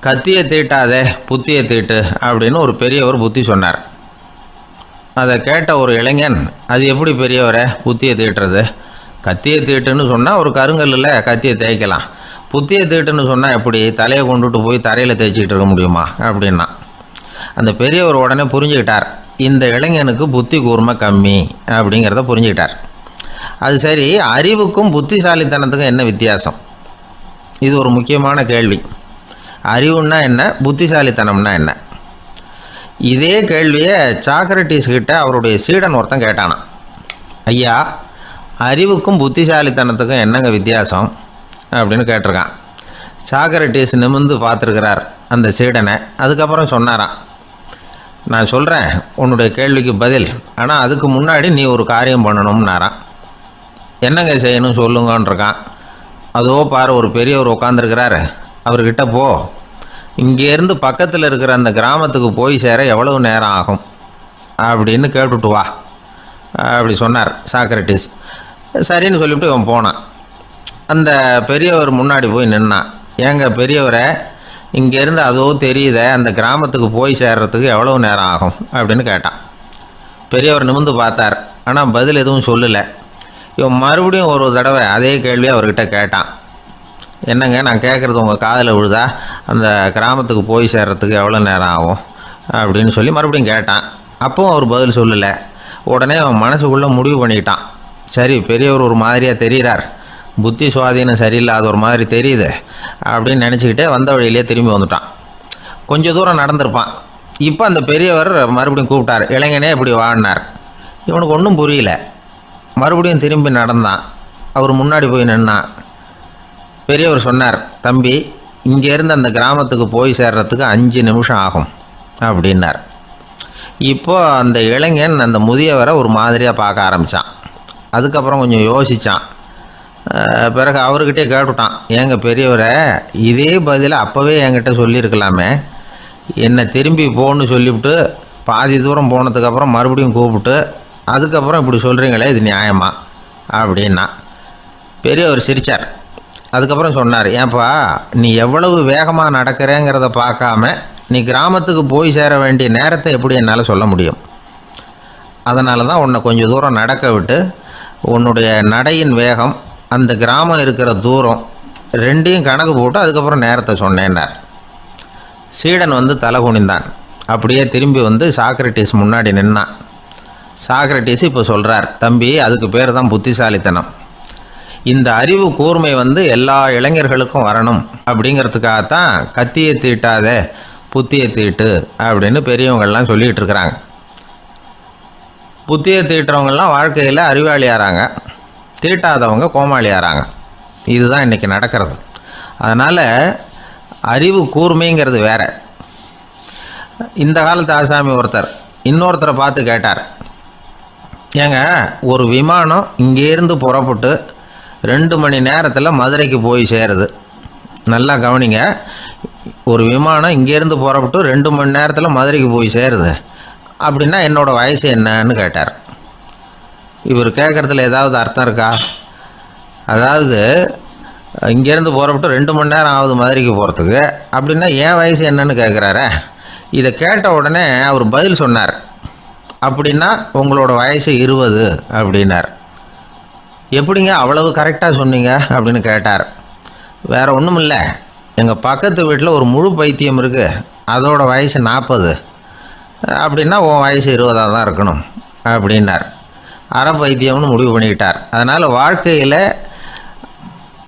கத்தியை தீட்டாதே புத்தியை தீட்டு அப்படின்னு ஒரு பெரியவர் புத்தி சொன்னார். அதை கேட்ட ஒரு இளைஞன், அது எப்படி பெரியவரை புத்தியை தீட்டுறது? கத்தியை தீட்டுன்னு சொன்னால் ஒரு கருங்கல்லில் கத்தியை தேய்க்கலாம், புத்தியை தீட்டுன்னு சொன்னால் எப்படி தலையை கொண்டுட்டு போய் தரையில் தேய்ச்சிக்கிட்டு இருக்க முடியுமா அப்படின்னா. அந்த பெரியவர் உடனே புரிஞ்சுக்கிட்டார், இந்த இளைஞனுக்கு புத்தி கூர்மை கம்மி அப்படிங்கிறத புரிஞ்சுக்கிட்டார். அது சரி, அறிவுக்கும் புத்திசாலித்தனத்துக்கும் என்ன வித்தியாசம்? இது ஒரு முக்கியமான கேள்வி. அறிவுன்னா என்ன, புத்திசாலித்தனம்னா என்ன? இதே கேள்வியை சாக்ரட்டிஸ் கிட்ட அவருடைய சீடன் ஒருத்தன் கேட்டானான். ஐயா, அறிவுக்கும் புத்திசாலித்தனத்துக்கும் என்னங்க வித்தியாசம் அப்படின்னு கேட்டிருக்கான். சாக்ரட்டிஸ் நிமிர்ந்து பார்த்துருக்கிறார் அந்த சீடனை. அதுக்கப்புறம் சொன்னாராம், நான் சொல்கிறேன் உன்னுடைய கேள்விக்கு பதில், ஆனால் அதுக்கு முன்னாடி நீ ஒரு காரியம் பண்ணணும்னாரான். என்னங்க செய்யணும் சொல்லுங்கன்றிருக்கான். அதோ பாரு, ஒரு பெரியவர் உட்காந்துருக்கிறாரு, அவர்கிட்ட போ, இங்கேருந்து பக்கத்தில் இருக்கிற அந்த கிராமத்துக்கு போய் சேர எவ்வளவு நேரம் ஆகும் அப்படின்னு கேட்டுட்டு வா அப்படி சொன்னார் சாக்ரட்டிஸ். சரின்னு சொல்லிவிட்டு இவன் போனான். அந்த பெரியவர் முன்னாடி போய் நின்னான். ஏங்க பெரியவரை, இங்கேருந்து அதோ தெரியுத அந்த கிராமத்துக்கு போய் சேர்றதுக்கு எவ்வளவு நேரம் ஆகும் அப்படின்னு கேட்டான். பெரியவர் நிமிர்ந்து பார்த்தார், ஆனால் பதில் எதுவும் சொல்லலை. இவன் மறுபடியும் ஒரு தடவை அதே கேள்வியை அவர்கிட்ட கேட்டான். என்னங்க, நான் கேட்குறது உங்கள் காதில் விழுதா? அந்த கிராமத்துக்கு போய் சேர்றதுக்கு எவ்வளோ நேரம் ஆகும் அப்படின்னு சொல்லி மறுபடியும் கேட்டான். அப்பவும் அவர் பதில் சொல்லலை. உடனே அவன் மனசுக்குள்ளே முடிவு பண்ணிக்கிட்டான், சரி பெரியவர் ஒரு மாதிரியாக தெரிகிறார், புத்தி சுவாதீனம் சரியில்லாத ஒரு மாதிரி தெரியுது அப்படின்னு நினச்சிக்கிட்டே வந்த வழியிலே திரும்பி வந்துட்டான். கொஞ்சம் தூரம் நடந்திருப்பான். இப்போ அந்த பெரியவர் மறுபடியும் கூப்பிட்டார், இளைஞனே இப்படி வாடினார். இவனுக்கு ஒன்றும் புரியல. மறுபடியும் திரும்பி நடந்தான். அவர் முன்னாடி போய் நின்னான். பெரியவர் சொன்னார், தம்பி, இங்கேருந்து அந்த கிராமத்துக்கு போய் சேர்றதுக்கு 5 நிமிஷம் ஆகும் அப்படின்னார். இப்போது அந்த இளைஞன் அந்த முதியவரை ஒரு மாதிரியாக பார்க்க ஆரம்பித்தான். அதுக்கப்புறம் கொஞ்சம் யோசித்தான். பிறகு அவர்கிட்டே கேட்டுட்டான், ஏங்க பெரியவரை, இதே பதிலை அப்போவே என்கிட்ட சொல்லியிருக்கலாமே, என்னை திரும்பி போன்னு சொல்லிவிட்டு பாதி தூரம் போனதுக்கப்புறம் மறுபடியும் கூப்பிட்டு அதுக்கப்புறம் இப்படி சொல்கிறீங்களே, இது நியாயமா அப்படின்னா. பெரியவர் சிரித்தார். அதுக்கப்புறம் சொன்னார், ஏன்பா, நீ எவ்வளவு வேகமாக நடக்கிறேங்கிறத பார்க்காம நீ கிராமத்துக்கு போய் சேர வேண்டிய நேரத்தை எப்படி என்னால் சொல்ல முடியும்? அதனால தான் உன்னை கொஞ்சம் தூரம் நடக்க விட்டு உன்னுடைய நடையின் வேகம், அந்த கிராமம் இருக்கிற தூரம் ரெண்டையும் கணக்கு போட்டு அதுக்கப்புறம் நேரத்தை சொன்னேன்னார். சீடன் தலை குனிந்தான். அப்படியே திரும்பி சாக்ரட்டிஸ் முன்னாடி நின்னான். சாக்ரட்டிஸ் இப்போ சொல்கிறார், தம்பி, அதுக்கு பேர் தான் புத்திசாலித்தனம். இந்த அறிவு கூர்மை எல்லா இளைஞர்களுக்கும் வரணும் அப்படிங்கிறதுக்காகத்தான் கத்தியை தீட்டாதே புத்தியை தீட்டு அப்படின்னு பெரியவங்கள்லாம் சொல்லிகிட்டு இருக்கிறாங்க. புத்தியை தீட்டுறவங்கெல்லாம் வாழ்க்கையில் அறிவாளியாகிறாங்க, தீட்டாதவங்க கோமாளியாகிறாங்க. இதுதான் இன்றைக்கி நடக்கிறது. அதனால் அறிவு கூர்மைங்கிறது வேறு. இந்த காலத்து ஆசாமி ஒருத்தர் இன்னொருத்தரை பார்த்து கேட்டார், ஏங்க, ஒரு விமானம் இங்கேருந்து புறப்பட்டு 2 மணி நேரத்தில் மதுரைக்கு போய் சேருது. நல்லா கவனிங்க, ஒரு விமானம் இங்கேருந்து புறப்பட்டு 2 மணி நேரத்தில் மதுரைக்கு போய் சேருது அப்படின்னா என்னோடய வயசு என்னன்னு கேட்டார். இவர் கேட்குறதுல ஏதாவது அர்த்தம் இருக்கா? அதாவது இங்கேருந்து புறப்பட்டு 2 மணி நேரம் ஆகுது மதுரைக்கு போகிறதுக்கு, அப்படின்னா என் வயசு என்னன்னு கேட்குறாரு. இதை கேட்ட உடனே அவர் பதில் சொன்னார், அப்படின்னா உங்களோட வயசு 20 அப்படின்னார். எப்படிங்க அவ்வளவு கரெக்டாக சொன்னீங்க அப்படின்னு கேட்டார். வேறு ஒன்றும் இல்லை, எங்கள் பக்கத்து வீட்டில் ஒரு முழு பைத்தியம் இருக்குது, அதோட வயசு 40, அப்படின்னா உன் வயசு 20 தான் இருக்கணும் அப்படின்னார். அரை பைத்தியம்னு முடிவு பண்ணிக்கிட்டார். அதனால் வாழ்க்கையில்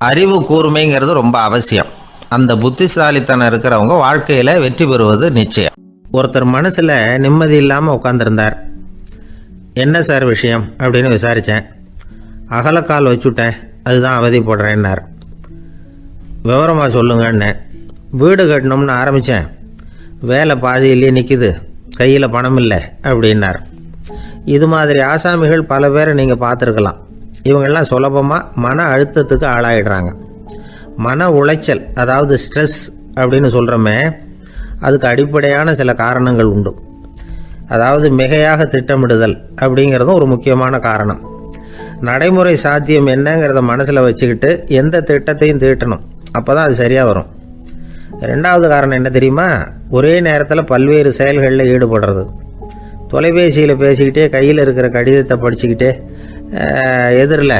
அறிவு கூர்மைங்கிறது ரொம்ப அவசியம். அந்த புத்திசாலித்தனம் இருக்கிறவங்க வாழ்க்கையில் வெற்றி பெறுவது நிச்சயம். ஒருத்தர் மனசில் நிம்மதி இல்லாமல் உட்காந்துருந்தார். என்ன சார் விஷயம் அப்படின்னு விசாரித்தேன். அகலக்கால் வச்சுட்டேன், அதுதான் அவதிப்படுறேன்னார். விவரமாக சொல்லுங்கன்னு. வீடு கட்டணும்னு ஆரம்பித்தேன், வேலை பாதியிலே நிற்கிது, கையில் பணம் இல்லை அப்படின்னார். இது மாதிரி ஆசாமிகள் பல பேரை நீங்கள் பார்த்துருக்கலாம். இவங்கெல்லாம் சுலபமாக மன அழுத்தத்துக்கு ஆளாயிடுறாங்க. மன உளைச்சல், அதாவது ஸ்ட்ரெஸ் அப்படின்னு சொல்கிறோமே, அதுக்கு அடிப்படையான சில காரணங்கள் உண்டு. அதாவது மிகையாக திட்டமிடுதல் அப்படிங்கிறதும் ஒரு முக்கியமான காரணம். நடைமுறை சாத்தியம் என்னங்கிறத மனசில் வச்சுக்கிட்டு எந்த திட்டத்தையும் தீட்டணும், அப்போ தான் அது சரியாக வரும். ரெண்டாவது காரணம் என்ன தெரியுமா? ஒரே நேரத்தில் பல்வேறு செயல்களில் ஈடுபடுறது. தொலைபேசியில் பேசிக்கிட்டே கையில் இருக்கிற கடிதத்தை படிச்சுக்கிட்டே எதிரில்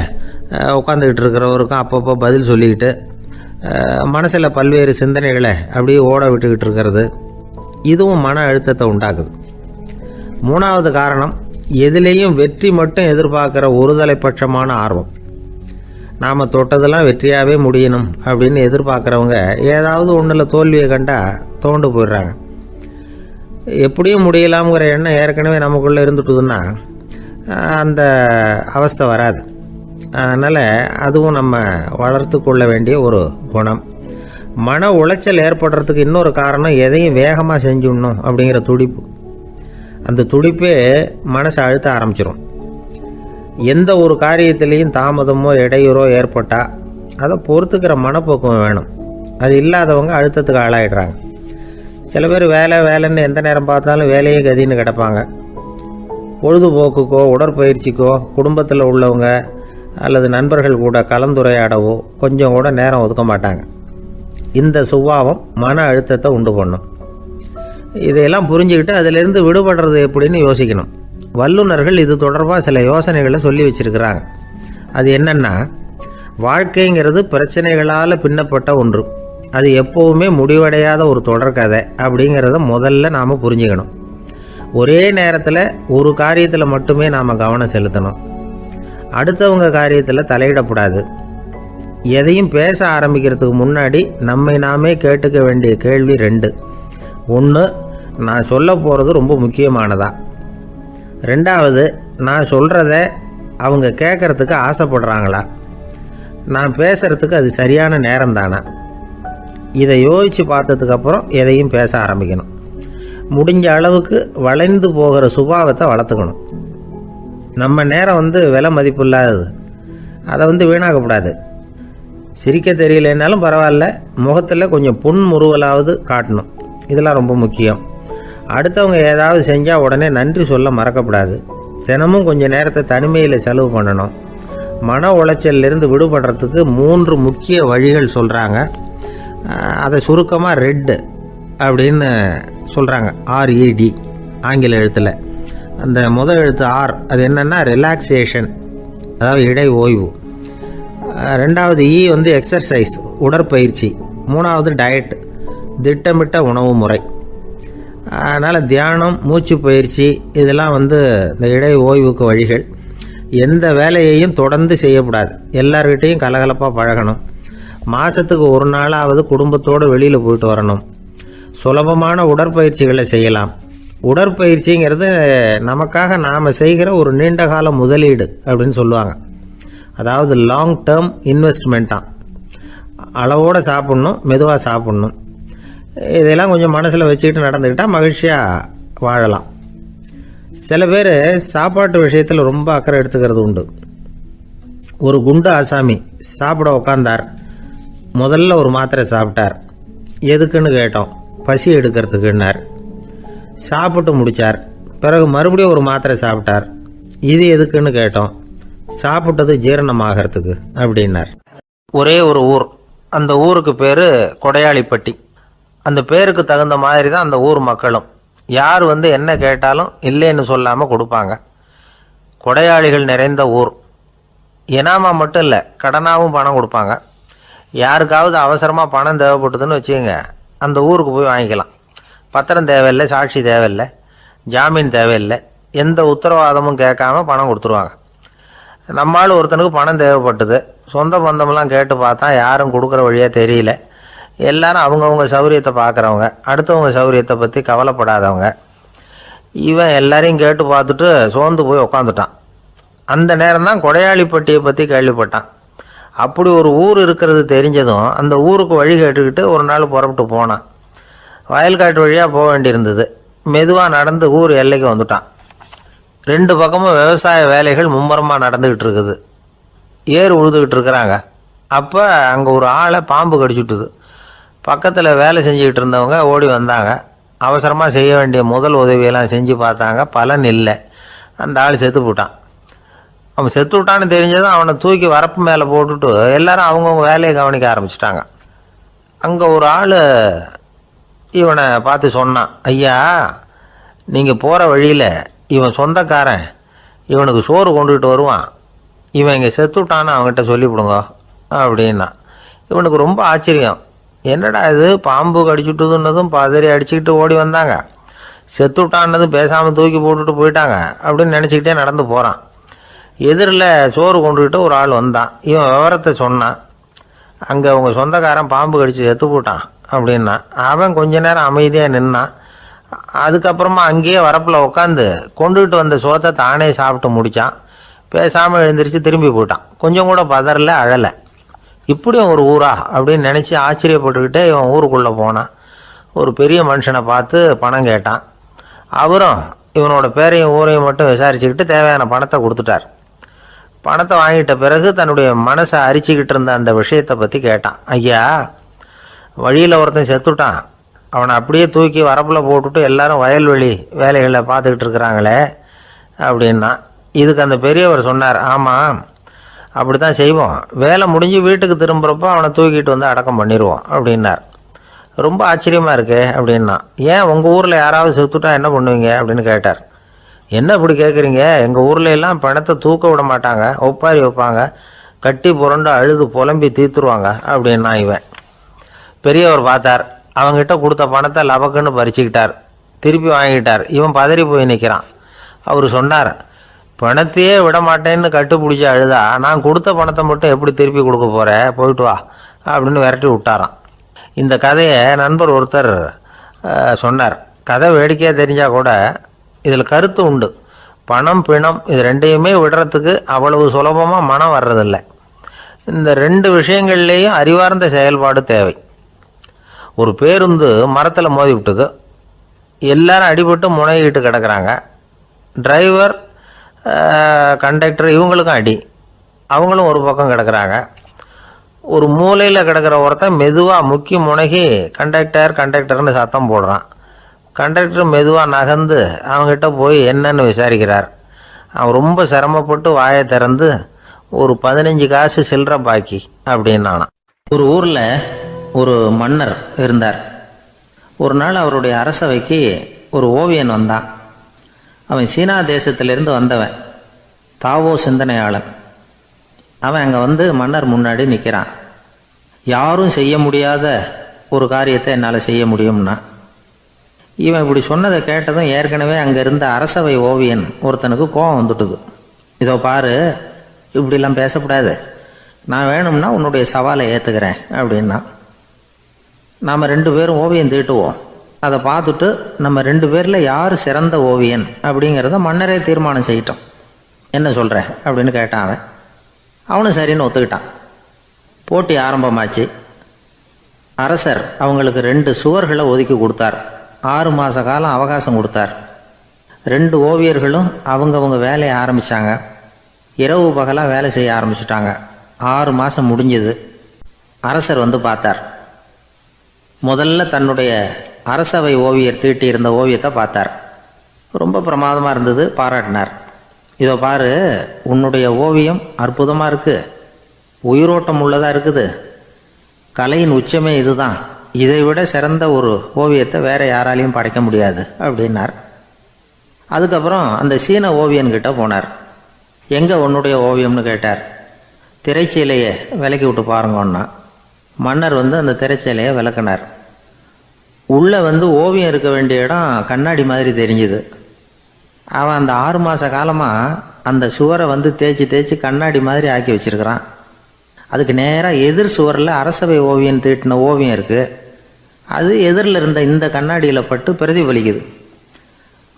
உட்காந்துக்கிட்டு இருக்கிறவருக்கும் அப்பப்போ பதில் சொல்லிக்கிட்டு மனசில் பல்வேறு சிந்தனைகளை அப்படியே ஓட விட்டுக்கிட்டு இருக்கிறது, இதுவும் மன அழுத்தத்தை உண்டாக்குது. மூணாவது காரணம், எதிலேயும் வெற்றி மட்டும் எதிர்பார்க்குற ஒருதலைப்பட்சமான ஆர்வம். நாம் தொட்டதெல்லாம் வெற்றியாகவே முடியணும் அப்படின்னு எதிர்பார்க்குறவங்க ஏதாவது ஒன்றில் தோல்வியை கண்டால் தோண்டு போயிடுறாங்க. எப்படியும் முடியலாம்ங்கிற எண்ணம் ஏற்கனவே நமக்குள்ளே இருந்துட்டுதுன்னா அந்த அவஸ்தை வராது. அதனால் அதுவும் நம்ம வளர்த்து கொள்ள வேண்டிய ஒரு குணம். மன உளைச்சல் ஏற்படுறதுக்கு இன்னொரு காரணம், எதையும் வேகமாக செஞ்சுடணும் அப்படிங்கிற துடிப்பு. அந்த துடிப்பே மனசை அழுத்த ஆரம்பிச்சிடும். எந்த ஒரு காரியத்திலையும் தாமதமோ இடையூறோ ஏற்பட்டால் அதை பொறுத்துக்கிற மனப்போக்கம் வேணும். அது இல்லாதவங்க அழுத்தத்துக்கு ஆளாயிடுறாங்க. சில பேர் வேலைன்னு எந்த நேரம் பார்த்தாலும் வேலையே கதின்னு கிடப்பாங்க. பொழுதுபோக்குக்கோ உடற்பயிற்சிக்கோ குடும்பத்தில் உள்ளவங்க அல்லது நண்பர்கள் கூட கலந்துரையாடவோ கொஞ்சம் கூட நேரம் ஒதுக்க மாட்டாங்க. இந்த சுபாவம் மன அழுத்தத்தை உண்டு பண்ணும். இதையெல்லாம் புரிஞ்சுக்கிட்டு அதிலிருந்து விடுபடுறது எப்படின்னு யோசிக்கணும். வல்லுநர்கள் இது தொடர்பாக சில யோசனைகளை சொல்லி வச்சுருக்கிறாங்க. அது என்னென்னா, வாழ்க்கைங்கிறது பிரச்சனைகளால் பின்னப்பட்ட ஒன்று. அது எப்போவுமே முடிவடையாத ஒரு தொடர்கதை அப்படிங்கிறத முதல்ல நாம் புரிஞ்சுக்கணும். ஒரே நேரத்தில் ஒரு காரியத்தில் மட்டுமே நாம் கவனம் செலுத்தணும். அடுத்தவங்க காரியத்தில் தலையிடக்கூடாது. எதையும் பேச ஆரம்பிக்கிறதுக்கு முன்னாடி நம்மை நாமே கேட்டுக்க வேண்டிய கேள்வி 2. 1, நான் சொல்ல போகிறது ரொம்ப முக்கியமானதா? 2வது, நான் சொல்கிறத அவங்க கேட்குறதுக்கு ஆசைப்படுறாங்களா? நான் பேசுகிறதுக்கு அது சரியான நேரம் தானா? இதை யோசித்து பார்த்ததுக்கப்புறம் எதையும் பேச ஆரம்பிக்கணும். முடிஞ்ச அளவுக்கு வளைந்து போகிற சுபாவத்தை வளர்த்துக்கணும். நம்ம நேரம் விலை மதிப்பு இல்லாதது. அதை வீணாக்கக்கூடாது. சிரிக்க தெரியலனாலும் பரவாயில்ல, முகத்தில் கொஞ்சம் புன்முறுவலாவது காட்டணும். இதெல்லாம் ரொம்ப முக்கியம். அடுத்தவங்க ஏதாவது செஞ்சால் உடனே நன்றி சொல்ல மறக்கக்கூடாது. தினமும் கொஞ்சம் நேரத்தை தனிமையில் செலவு பண்ணணும். மன உளைச்சலிருந்து விடுபடுறதுக்கு 3 முக்கிய வழிகள் சொல்கிறாங்க. அதை சுருக்கமாக ரெட் அப்படின்னு சொல்கிறாங்க. RED ஆங்கில எழுத்தில். அந்த முதல் எழுத்து R, அது என்னென்னா ரிலாக்ஸேஷன், அதாவது இடை ஓய்வு. 2வது E எக்ஸர்சைஸ், உடற்பயிற்சி. 3வது டயட், திட்டமிட்ட உணவு முறை. அதனால் தியானம், மூச்சு பயிற்சி இதெல்லாம் இந்த இடை ஓய்வுக்கு வழிகள். எந்த வேலையையும் தொடர்ந்து செய்யக்கூடாது. எல்லார்கிட்டையும் கலகலப்பாக பழகணும். மாதத்துக்கு ஒரு நாளாவது குடும்பத்தோடு வெளியில் போயிட்டு வரணும். சுலபமான உடற்பயிற்சிகளை செய்யலாம். உடற்பயிற்சிங்கிறது நமக்காக நாம் செய்கிற ஒரு நீண்டகால முதலீடு அப்படின்னு சொல்லுவாங்க. அதாவது லாங் டேர்ம் இன்வெஸ்ட்மெண்ட்டாக. அளவோடு சாப்பிட்ணும், மெதுவாக சாப்பிட்ணும். இதெல்லாம் கொஞ்சம் மனசில் வச்சுக்கிட்டு நடந்துக்கிட்டால் மகிழ்ச்சியாக வாழலாம். சில பேர் சாப்பாட்டு விஷயத்தில் ரொம்ப அக்கறை எடுத்துக்கிறது உண்டு. ஒரு குண்டு ஆசாமி சாப்பிட உக்காந்தார். முதல்ல ஒரு மாத்திரை சாப்பிட்டார். எதுக்குன்னு கேட்டோம். பசி எடுக்கிறதுக்குன்னார். சாப்பிட்டு முடித்தார். பிறகு மறுபடியும் ஒரு மாத்திரை சாப்பிட்டார். இது எதுக்குன்னு கேட்டோம். சாப்பிட்டது ஜீரணமாகறதுக்கு அப்படின்னார். ஒரே ஒரு ஊர். அந்த ஊருக்கு பேர் கொடையாளிப்பட்டி. அந்த பேருக்கு தகுந்த மாதிரி தான் அந்த ஊர் மக்களும். யார் என்ன கேட்டாலும் இல்லைன்னு சொல்லாமல் கொடுப்பாங்க. கொடையாளிகள் நிறைந்த ஊர். இனாமா மட்டும் இல்லை, கடனாகவும் பணம் கொடுப்பாங்க. யாருக்காவது அவசரமாக பணம் தேவைப்பட்டதுன்னு வச்சுக்கோங்க, அந்த ஊருக்கு போய் வாங்கிக்கலாம். பத்திரம் தேவையில்லை, சாட்சி தேவையில்லை, ஜாமீன் தேவையில்லை, எந்த உத்தரவாதமும் கேட்காம பணம் கொடுத்துருவாங்க. நம்மளால் ஒருத்தனுக்கு பணம் தேவைப்பட்டது. சொந்த பந்தமெல்லாம் கேட்டு பார்த்தா யாரும் கொடுக்குற வழியாக தெரியல. எல்லாரும் அவங்கவுங்க சௌரியத்தை பார்க்குறவங்க, அடுத்தவங்க சௌரியத்தை பற்றி கவலைப்படாதவங்க. இவன் எல்லாரையும் கேட்டு பார்த்துட்டு சோர்ந்து போய் உக்காந்துட்டான். அந்த நேரம் தான் கொடையாளிப்பட்டியை பற்றி கேள்விப்பட்டான். அப்படி ஒரு ஊர் இருக்கிறது தெரிஞ்சதும் அந்த ஊருக்கு வழி கேட்டுக்கிட்டு ஒரு நாள் புறப்பட்டு போனான். வயல்காட்டு வழியாக போக வேண்டியிருந்தது. மெதுவாக நடந்து ஊர் எல்லைக்கு வந்துட்டான். 2 பக்கமும் விவசாய வேலைகள் மும்முரமாக நடந்துக்கிட்டு இருக்குது. ஏர் உழுதுகிட்டு இருக்கிறாங்க. அப்போ அங்கே ஒரு ஆளை பாம்பு கடிச்சுட்டுது. பக்கத்தில் வேலை செஞ்சுக்கிட்டு இருந்தவங்க ஓடி வந்தாங்க. அவசரமாக செய்ய வேண்டிய முதல் உதவியெல்லாம் செஞ்சு பார்த்தாங்க. பலன் இல்லை. அந்த ஆள் செத்து போட்டான். அவன் செத்து விட்டான்னு தெரிஞ்சதும் அவனை தூக்கி வரப்பு மேலே போட்டுட்டு எல்லாரும் அவங்கவுங்க வேலையை கவனிக்க ஆரம்பிச்சிட்டாங்க. அங்கே ஒரு ஆள் இவனை பார்த்து சொன்னான், ஐயா, நீங்கள் போகிற வழியில் இவன் சொந்தக்காரன் இவனுக்கு சோறு கொண்டுகிட்டு வருவான், இவன் இங்கே செத்துட்டான்னு அவங்ககிட்ட சொல்லிவிடுங்க அப்படின்னா. இவனுக்கு ரொம்ப ஆச்சரியம், என்னடா இது பாம்பு கடிச்சுட்டுதுன்னதும் பதறி அடிச்சுக்கிட்டு ஓடி வந்தாங்க, செத்துட்டான்னதும் பேசாமல் தூக்கி போட்டுட்டு போயிட்டாங்க அப்படின்னு நினச்சிக்கிட்டே நடந்து போகிறான். எதிரில் சோறு கொண்டுக்கிட்டு ஒரு ஆள் வந்தான். இவன் விவரத்தை சொன்னான். அங்கே அவங்க சொந்தக்காரன் பாம்பு கடிச்சு செத்து போட்டான் அப்படின்னா. அவன் கொஞ்ச நேரம் அமைதியாக நின்னான். அதுக்கப்புறமா அங்கேயே வரப்பில் உட்காந்து கொண்டுகிட்டு வந்த சோத்தை தானே சாப்பிட்டு முடித்தான். பேசாமல் எழுந்திரிச்சு திரும்பி போயிட்டான். கொஞ்சம் கூட பதறல, அழலை. இப்படியும் ஒரு ஊரா அப்படின்னு நினச்சி ஆச்சரியப்பட்டுக்கிட்டே இவன் ஊருக்குள்ளே போனான். ஒரு பெரிய மனுஷனை பார்த்து பணம் கேட்டான். அவரும் இவனோட பேரையும் ஊரையும் மட்டும் விசாரிச்சுக்கிட்டு தேவையான பணத்தை கொடுத்துட்டார். பணத்தை வாங்கிட்ட பிறகு தன்னுடைய மனசை அரிச்சிக்கிட்டு இருந்த அந்த விஷயத்தை பற்றி கேட்டான். ஐயா, வழியில் ஒருத்தன் செத்துட்டான், அவனை அப்படியே தூக்கி வரப்பில் போட்டுட்டு எல்லாரும் வயல்வெளி வேலைகளை பார்த்துக்கிட்டு இருக்கிறாங்களே அப்படின்னா. இதுக்கு அந்த பெரியவர் சொன்னார், ஆமாம், அப்படி தான் செய்வோம், வேலை முடிஞ்சு வீட்டுக்கு திரும்புகிறப்போ அவனை தூக்கிட்டு வந்து அடக்கம் பண்ணிடுவோம் அப்படின்னார். ரொம்ப ஆச்சரியமாக இருக்கே அப்படின்னா. ஏன் உங்கள் ஊரில் யாராவது செத்துட்டா என்ன பண்ணுவீங்க அப்படின்னு கேட்டார். என்ன இப்படி கேட்குறீங்க, எங்கள் ஊரில் எல்லாம் பணத்தை தூக்க விட மாட்டாங்க, ஒப்பாரி வைப்பாங்க, கட்டி புரண்டு அழுது புலம்பி தீர்த்துருவாங்க அப்படின்னா. இவன் பெரியவர் பார்த்தார். அவங்ககிட்ட கொடுத்த பணத்தை லபக்குன்னு பறிச்சுக்கிட்டார். திருப்பி வாங்கிட்டார். இவன் பதறி போய் நிற்கிறான். அவர் சொன்னார், பணத்தையே விட மாட்டேன்னு கட்டுப்பிடிச்சி அழுதா நான் கொடுத்த பணத்தை மட்டும் எப்படி திருப்பி கொடுக்க போகிறேன், போயிட்டு வா அப்படின்னு விரட்டி விட்டாரான். இந்த கதையை நண்பர் ஒருத்தர் சொன்னார். கதை வேடிக்கையாக தெரிஞ்சால் கூட இதில் கருத்து உண்டு. பணம் பிணம் இது ரெண்டையுமே விடுறதுக்கு அவ்வளவு சுலபமாக மனம் வர்றதில்லை. இந்த ரெண்டு விஷயங்கள்லேயும் அறிவார்ந்த செயல்பாடு தேவை. ஒரு பேருந்து மரத்தில் மோதி விட்டது. எல்லாரும் அடிபட்டு முனைகிட்டு கிடக்கிறாங்க. டிரைவர், கண்டக்டர் இவங்களுக்கும் அடி, அவங்களும் ஒரு பக்கம் கிடக்கிறாங்க. ஒரு மூலையில் கிடக்கிற ஒருத்தன் மெதுவாக முக்கி முனகி கண்டக்டர்னு சத்தம் போடுறான். கண்டக்டர் மெதுவாக நகர்ந்து அவங்ககிட்ட போய் என்னன்னு விசாரிக்கிறார். அவன் ரொம்ப சிரமப்பட்டு வாயை திறந்து ஒரு 15 காசு சில்லற பாக்கி அப்படின்னானான். ஒரு ஊரில் ஒரு மன்னர் இருந்தார். ஒரு நாள் அவருடைய அரசவைக்கு ஒரு ஓவியன் வந்தான். அவன் சீனா தேசத்திலிருந்து வந்தவன், தாவோ சிந்தனையாளன். அவன் அங்கே வந்து மன்னர் முன்னாடி நிற்கிறான். யாரும் செய்ய முடியாத ஒரு காரியத்தை என்னால் செய்ய முடியும்னா. இவன் இப்படி சொன்னதை கேட்டதும் ஏற்கனவே அங்கே இருந்த அரசவை ஓவியன் ஒருத்தனுக்கு கோபம் வந்துட்டுது. இதோ பாரு, இப்படிலாம் பேசக்கூடாது, நான் வேணும்னா உன்னுடைய சவாலை ஏற்றுக்கிறேன் அப்படின்னா. நாம் 2 பேரும் ஓவியம் தீட்டுவோம், அதை பார்த்துட்டு நம்ம 2 பேரில் யார் சிறந்த ஓவியன் அப்படிங்கிறத மன்னரே தீர்மானம் செய்யட்டும், என்ன சொல்கிற அப்படின்னு கேட்டான். அவனும் சரின்னு ஒத்துக்கிட்டான். போட்டி ஆரம்பமாச்சு. அரசர் அவங்களுக்கு 2 சுவர்களை ஒதுக்கி கொடுத்தார். 6 மாத காலம் அவகாசம் கொடுத்தார். 2 ஓவியர்களும் அவங்கவுங்க வேலையை ஆரம்பித்தாங்க. இரவு பகலாக வேலை செய்ய ஆரம்பிச்சுட்டாங்க. 6 மாதம் முடிஞ்சது. அரசர் வந்து பார்த்தார். முதல்ல தன்னுடைய அரசவை ஓவியர் தீட்டி இருந்த ஓவியத்தை பார்த்தார். ரொம்ப பிரமாதமாக இருந்தது, பாராட்டினார். இதோ பாரு, உன்னுடைய ஓவியம் அற்புதமாக இருக்குது, உயிரோட்டம் உள்ளதாக இருக்குது, கலையின் உச்சமே இதுதான், இதை விட சிறந்த ஒரு ஓவியத்தை வேற யாராலையும் படைக்க முடியாது அப்படின்னார். அதுக்கப்புறம் அந்த சீன ஓவியன்கிட்ட போனார். எங்கே உன்னுடைய ஓவியம்னு கேட்டார். திரைச்சீலையை விலக்கி விட்டு பாருங்கன்னா. மன்னர் வந்து அந்த திரைச்சீலையை விளக்குனார். உள்ளே வந்து ஓவியம் இருக்க வேண்டிய இடம் கண்ணாடி மாதிரி தெரிஞ்சுது. அவன் அந்த 6 மாத காலமாக அந்த சுவரை வந்து தேய்ச்சி கண்ணாடி மாதிரி ஆக்கி வச்சிருக்கிறான். அதுக்கு நேராக எதிர் சுவரில் அரசவை ஓவியன் தீட்டின ஓவியம் இருக்குது. அது எதிரில் இருந்த இந்த கண்ணாடியில் பட்டு பிரதிபலிக்குது.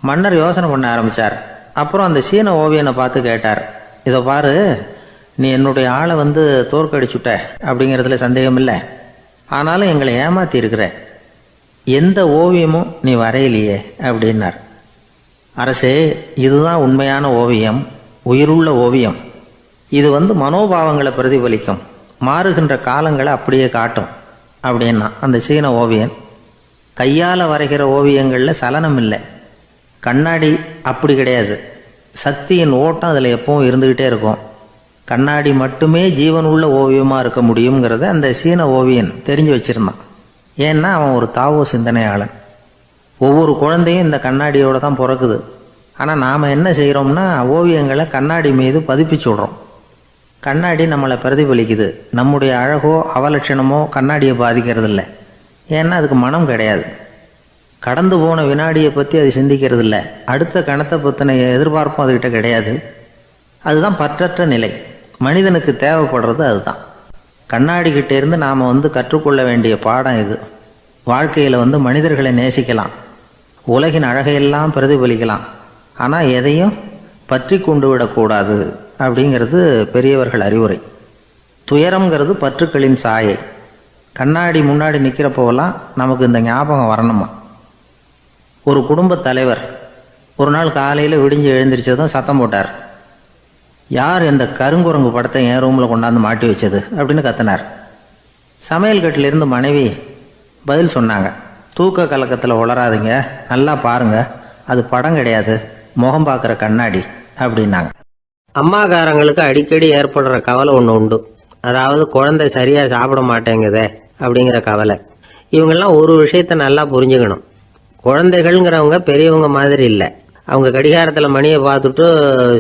மன்னர் யோசனை பண்ண ஆரம்பித்தார். அப்புறம் அந்த சீன ஓவியனை பார்த்து கேட்டார், இதை பாரு, நீ என்னுடைய ஆளை வந்து தோற்கடிச்சுட்ட அப்படிங்கிறதுல சந்தேகம் இல்லை, ஆனாலும் எங்களை ஏமாற்றி இருக்கிற, எந்த ஓவியமும் நீ வரையிலையே அப்படின்னார். அரசே, இதுதான் உண்மையான ஓவியம், உயிருள்ள ஓவியம். இது வந்து மனோபாவங்களை பிரதிபலிக்கும், மாறுகின்ற காலங்களை அப்படியே காட்டும் அப்படின்னா அந்த சீன ஓவியன். கையால் வரைகிற ஓவியங்களில் சலனம் இல்லை, கண்ணாடி அப்படி கிடையாது, சக்தியின் ஓட்டம் அதில் எப்பவும் இருந்துக்கிட்டே இருக்கும். கண்ணாடி மட்டுமே ஜீவன் உள்ள ஓவியமாக இருக்க முடியுங்கிறத அந்த சீன ஓவியன் தெரிஞ்சு வச்சிருந்தான். ஏன்னா அவன் ஒரு தாவோ சிந்தனையாளன். ஒவ்வொரு குழந்தையும் இந்த கண்ணாடியோடு தான் பிறக்குது. ஆனால் நாம் என்ன செய்கிறோம்னா ஓவியங்களை கண்ணாடி மீது பதிப்பிச்சு விடுறோம். கண்ணாடி நம்மளை பிரதிபலிக்குது. நம்முடைய அழகோ அவலட்சணமோ கண்ணாடியை பாதிக்கிறது இல்லை. ஏன்னா அதுக்கு மனம் கிடையாது. கடந்து போன வினாடியை பற்றி அது சிந்திக்கிறது இல்லை. அடுத்த கணத்தை பற்றின எதிர்பார்ப்பும் அதுகிட்ட கிடையாது. அதுதான் பற்றற்ற நிலை. மனிதனுக்கு தேவைப்படுறது அதுதான். கண்ணாடிக்கிட்டே இருந்து நாம் கற்றுக்கொள்ள வேண்டிய பாடம் இது. வாழ்க்கையில் மனிதர்களை நேசிக்கலாம், உலகின் அழகையெல்லாம் பிரதிபலிக்கலாம், ஆனால் எதையும் பற்றி கொண்டு விடக்கூடாது அப்படிங்கிறது பெரியவர்கள் அறிவுரை. துயரம்ங்கிறது பற்றுக்களின் சாயை. கண்ணாடி முன்னாடி நிற்கிறப்போவெல்லாம் நமக்கு இந்த ஞாபகம் வரணுமா. ஒரு குடும்பத் தலைவர் ஒரு நாள் காலையில் விடிஞ்சு எழுந்திரிச்சதும் சத்தம் போட்டார். யார் இந்த கருங்குரங்கு படத்தை என் ரூமில் கொண்டாந்து மாட்டி வச்சது அப்படின்னு கத்தினார். சமையல் கட்டிலிருந்து மனைவி பதில் சொன்னாங்க. தூக்க கலக்கத்தில் உளராதிங்க, நல்லா பாருங்க, அது படம் கிடையாது, முகம் பார்க்குற கண்ணாடி அப்படின்னாங்க. அம்மாக்காரங்களுக்கு அடிக்கடி ஏற்படுற கவலை ஒன்று உண்டு. அதாவது குழந்தை சரியாக சாப்பிட மாட்டேங்குதே அப்படிங்கிற கவலை. இவங்கெல்லாம் ஒரு விஷயத்த நல்லா புரிஞ்சுக்கணும். குழந்தைகள்ங்கிறவங்க பெரியவங்க மாதிரி இல்லை. அவங்க கடிகாரத்தில் மணியை பார்த்துட்டு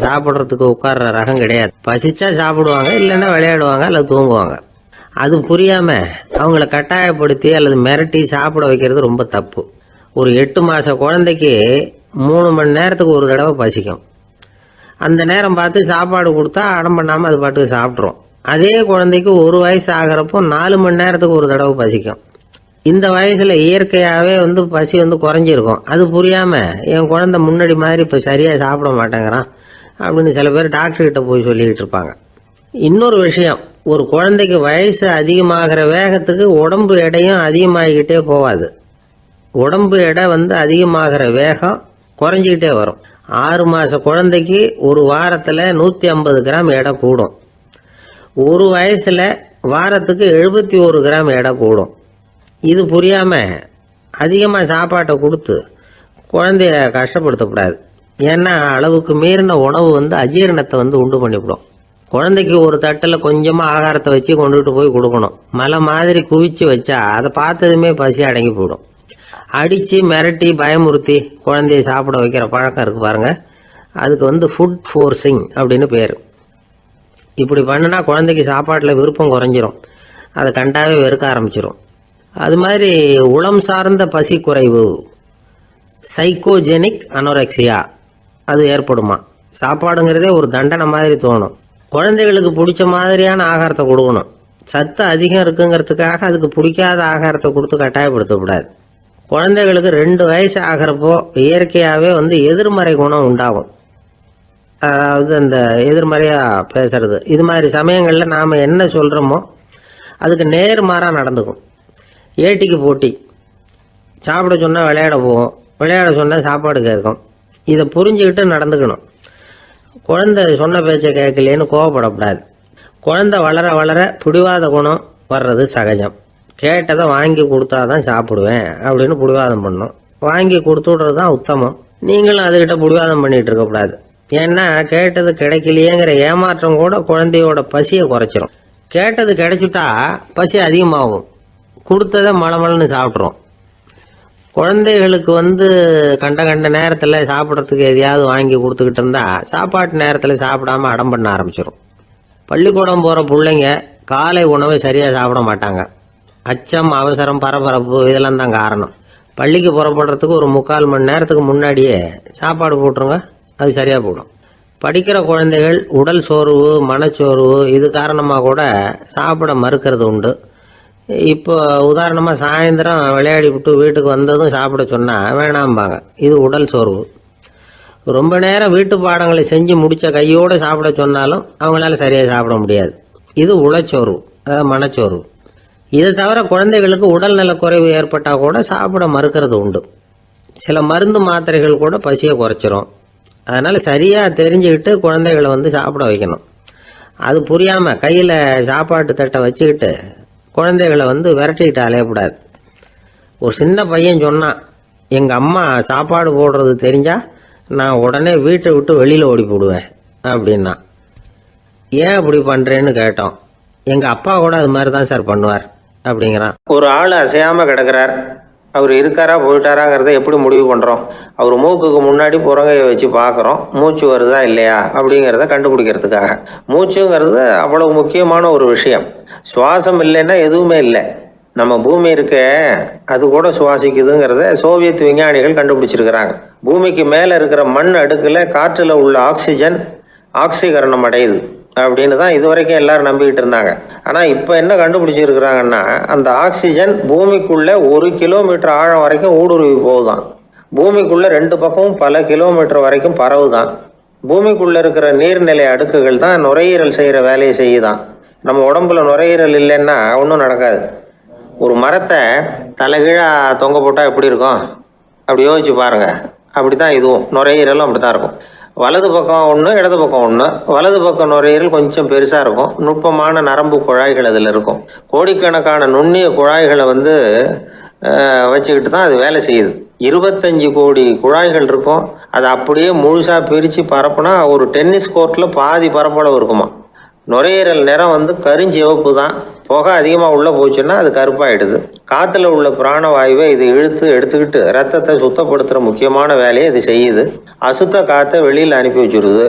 சாப்பிட்றதுக்கு உட்கார்ற ரகம் கிடையாது. பசிச்சா சாப்பிடுவாங்க, இல்லைன்னா விளையாடுவாங்க அல்லது தூங்குவாங்க. அது புரியாமல் அவங்கள கட்டாயப்படுத்தி அல்லது மிரட்டி சாப்பிட வைக்கிறது ரொம்ப தப்பு. ஒரு 8 மாத குழந்தைக்கு 3 மணி நேரத்துக்கு ஒரு தடவை பசிக்கும். அந்த நேரம் பார்த்து சாப்பாடு கொடுத்தா அடம் பண்ணாமல் அது பாட்டுக்கு சாப்பிட்றோம். அதே குழந்தைக்கு 1 வயசு ஆகிறப்போ 4 மணி நேரத்துக்கு ஒரு தடவை பசிக்கும். இந்த வயசில் இயற்கையாகவே பசி குறைஞ்சிருக்கும். அது புரியாமல் என் குழந்தை முன்னாடி மாதிரி இப்போ சரியாக சாப்பிட மாட்டேங்கிறான் அப்படின்னு சில பேர் டாக்டர்கிட்ட போய் சொல்லிக்கிட்டு இருப்பாங்க. இன்னொரு விஷயம், ஒரு குழந்தைக்கு வயசு அதிகமாகிற வேகத்துக்கு உடம்பு எடையும் அதிகமாகிக்கிட்டே போகாது. உடம்பு எடை அதிகமாகிற வேகம் குறைஞ்சிக்கிட்டே வரும். 6 மாத குழந்தைக்கு ஒரு வாரத்தில் 150 கிராம் எடை கூடும். ஒரு வயசில் வாரத்துக்கு 71 கிராம் எடை கூடும். இது புரியாமல் அதிகமாக சாப்பாட்டை கொடுத்து குழந்தைய கஷ்டப்படுத்தக்கூடாது. ஏன்னா அளவுக்கு மீறின உணவு அஜீரணத்தை உண்டு பண்ணிவிடும். குழந்தைக்கு ஒரு தட்டில் கொஞ்சமாக ஆகாரத்தை வச்சு கொண்டுகிட்டு போய் கொடுக்கணும். மலை மாதிரி குவிச்சு வச்சா அதை பார்த்ததுமே பசி அடங்கி போயிடும். அடித்து மிரட்டி பயமுறுத்தி குழந்தைய சாப்பிட வைக்கிற பழக்கம் இருக்குது பாருங்கள். அதுக்கு ஃபுட் ஃபோர்ஸிங் அப்படின்னு பேர். இப்படி பண்ணினா குழந்தைக்கு சாப்பாட்டில் விருப்பம் குறைஞ்சிரும். அதை கண்டாவே வெறுக்க ஆரம்பிச்சிடும். அது மாதிரி உளம் சார்ந்த பசி குறைவு, சைக்கோஜெனிக் அனோரெக்சியா, அது ஏற்படுமா. சாப்பாடுங்கிறதே ஒரு தண்டனை மாதிரி தோணும். குழந்தைகளுக்கு பிடிச்ச மாதிரியான ஆகாரத்தை கொடுக்கணும். சத்து அதிகம் இருக்குங்கிறதுக்காக அதுக்கு பிடிக்காத ஆகாரத்தை கொடுத்து கட்டாயப்படுத்தக்கூடாது. குழந்தைகளுக்கு 2 வயசு ஆகிறப்போ இயற்கையாகவே எதிர்மறை குணம் உண்டாகும். அதாவது அந்த எதிர்மறையாக பேசுறது. இது மாதிரி சமயங்களில் நாம் என்ன சொல்கிறோமோ அதுக்கு நேர்மாறாக நடந்துக்கும். ஏட்டிக்கு போட்டி. சாப்பிட சொன்னால் விளையாட போகும், விளையாட சொன்னால் சாப்பாடு கேட்கும். இதை புரிஞ்சுக்கிட்டு நடந்துக்கணும். குழந்தை சொன்ன பேச்சை கேட்கலேன்னு கோவப்படக்கூடாது. குழந்தை வளர வளர பிடிவாத குணம் வர்றது சகஜம். கேட்டதை வாங்கி கொடுத்தா தான் சாப்பிடுவேன் அப்படின்னு பிடிவாதம் பண்ணணும். வாங்கி கொடுத்து விடுறது தான் உத்தமம். நீங்களும் அதுக்கிட்ட பிடிவாதம் பண்ணிகிட்டு இருக்கக்கூடாது. ஏன்னா கேட்டது கிடைக்கலையேங்கிற ஏமாற்றம் கூட குழந்தையோட பசியை குறைச்சிரும். கேட்டது கிடைச்சிட்டா பசி அதிகமாகும். கொடுத்ததை மளமளன்னு சாப்பிட்றோம். குழந்தைகளுக்கு கண்ட நேரத்தில் சாப்பிட்றதுக்கு எதையாவது வாங்கி கொடுத்துக்கிட்டு இருந்தால் சாப்பாட்டு நேரத்தில் சாப்பிடாம அடம் பண்ண ஆரம்பிச்சிடும். பள்ளிக்கூடம் போகிற பிள்ளைங்க காலை உணவை சரியாக சாப்பிட மாட்டாங்க. அச்சம், அவசரம், பரபரப்பு இதெல்லாம் தான் காரணம். பள்ளிக்கு புறப்படுறதுக்கு ஒரு 3/4 மணி நேரத்துக்கு முன்னாடியே சாப்பாடு போட்டுருங்க, அது சரியாக போடும். படிக்கிற குழந்தைகள் உடல் சோர்வு, மனச்சோர்வு இது காரணமாக கூட சாப்பிட மறுக்கிறது உண்டு. இப்போ உதாரணமாக சாயந்தரம் விளையாடி விட்டு வீட்டுக்கு வந்ததும் சாப்பிட சொன்னால் வேணாம்பாங்க. இது உடல் சோர்வு. ரொம்ப நேரம் வீட்டு பாடங்களை செஞ்சு முடித்த கையோடு சாப்பிட சொன்னாலும் அவங்களால சரியாக சாப்பிட முடியாது. இது உளச்சோர்வு, அதாவது மனச்சோர்வு. இதை தவிர குழந்தைகளுக்கு உடல்நல குறைவு ஏற்பட்டால் கூட சாப்பிட மறுக்கிறது உண்டு. சில மருந்து மாத்திரைகள் கூட பசியை குறைச்சிரும். அதனால் சரியாக தெரிஞ்சுக்கிட்டு குழந்தைகளை சாப்பிட வைக்கணும். அது புரியாமல் கையில் சாப்பாட்டு தட்டை வச்சுக்கிட்டு குழந்தைகளை விரட்டிக்கிட்டு அலையக்கூடாது. ஒரு சின்ன பையன் சொன்னான், எங்கள் அம்மா சாப்பாடு போடுறது தெரிஞ்சால் நான் உடனே வீட்டை விட்டு வெளியில் ஓடி போடுவேன் அப்படின்னா. ஏன் அப்படி பண்ணுறேன்னு கேட்டோம். எங்கள் அப்பா கூட அது மாதிரி தான் சார் பண்ணுவார். அப்படிங்கிறான். ஒரு ஆள் அசையாமல் கிடக்கிறார், அவர் இருக்காரா போயிட்டாராங்கிறத எப்படி முடிவு பண்ணுறோம்? அவர் மூக்குக்கு முன்னாடி புறங்கையை வச்சு பார்க்குறோம், மூச்சு வருதா இல்லையா அப்படிங்கிறத கண்டுபிடிக்கிறதுக்காக. மூச்சுங்கிறது அவ்வளவு முக்கியமான ஒரு விஷயம். சுவாசம் இல்லைன்னா எதுவுமே இல்லை. நம்ம பூமி இருக்க அது கூட சுவாசிக்குதுங்கிறத சோவியத் விஞ்ஞானிகள் கண்டுபிடிச்சிருக்கிறாங்க. பூமிக்கு மேலே இருக்கிற மண் அடுக்கில் காற்றில் உள்ள ஆக்சிஜன் ஆக்சிகரணம் அடையுது அப்படின்னு தான் இதுவரைக்கும் எல்லாரும் நம்பிக்கிட்டு இருந்தாங்க. ஆனால் இப்போ என்ன கண்டுபிடிச்சிருக்கிறாங்கன்னா, அந்த ஆக்சிஜன் பூமிக்குள்ளே 1 கிலோமீட்டர் ஆழம் வரைக்கும் ஊடுருவி போகுதான். பூமிக்குள்ளே 2 பக்கமும் பல கிலோமீட்டர் வரைக்கும் பரவுதான். பூமிக்குள்ளே இருக்கிற நீர்நிலை அடுக்குகள் தான் நுரையீரல் செய்கிற வேலையை செய்யுதான். நம்ம உடம்புல நுரையீரல் இல்லைன்னா ஒன்றும் நடக்காது. ஒரு மரத்தை தலைகீழாக தொங்க போட்டால் எப்படி இருக்கும்? அப்படி யோசிச்சு பாருங்கள். அப்படி தான் இதுவும், நுரையீரலும் அப்படி தான் இருக்கும். வலது பக்கம் ஒன்று, இடது பக்கம் ஒன்று. வலது பக்கம் நுரையீரல் கொஞ்சம் பெருசாக இருக்கும், நுட்பமான நரம்பு குழாய்கள் அதில் இருக்கும். கோடிக்கணக்கான நுண்ணிய குழாய்களை வச்சுக்கிட்டு தான் அது வேலை செய்யுது. 25 கோடி குழாய்கள் இருக்கும். அதை அப்படியே முழுசாக பிரித்து பரப்புனா ஒரு டென்னிஸ் கோர்ட்டில் பாதி பரப்பளவு இருக்குமா. நுரையீரல் நிறம் கருஞ்சிவப்பு தான். புகை அதிகமாக உள்ளே போச்சுன்னா அது கருப்பாயிடுது. காற்றுல உள்ள பிராணவாயுவை இது இழுத்து எடுத்துக்கிட்டு ரத்தத்தை சுத்தப்படுத்துகிற முக்கியமான வேலையை இது செய்யுது. அசுத்த காற்றை வெளியில் அனுப்பி வச்சுருது.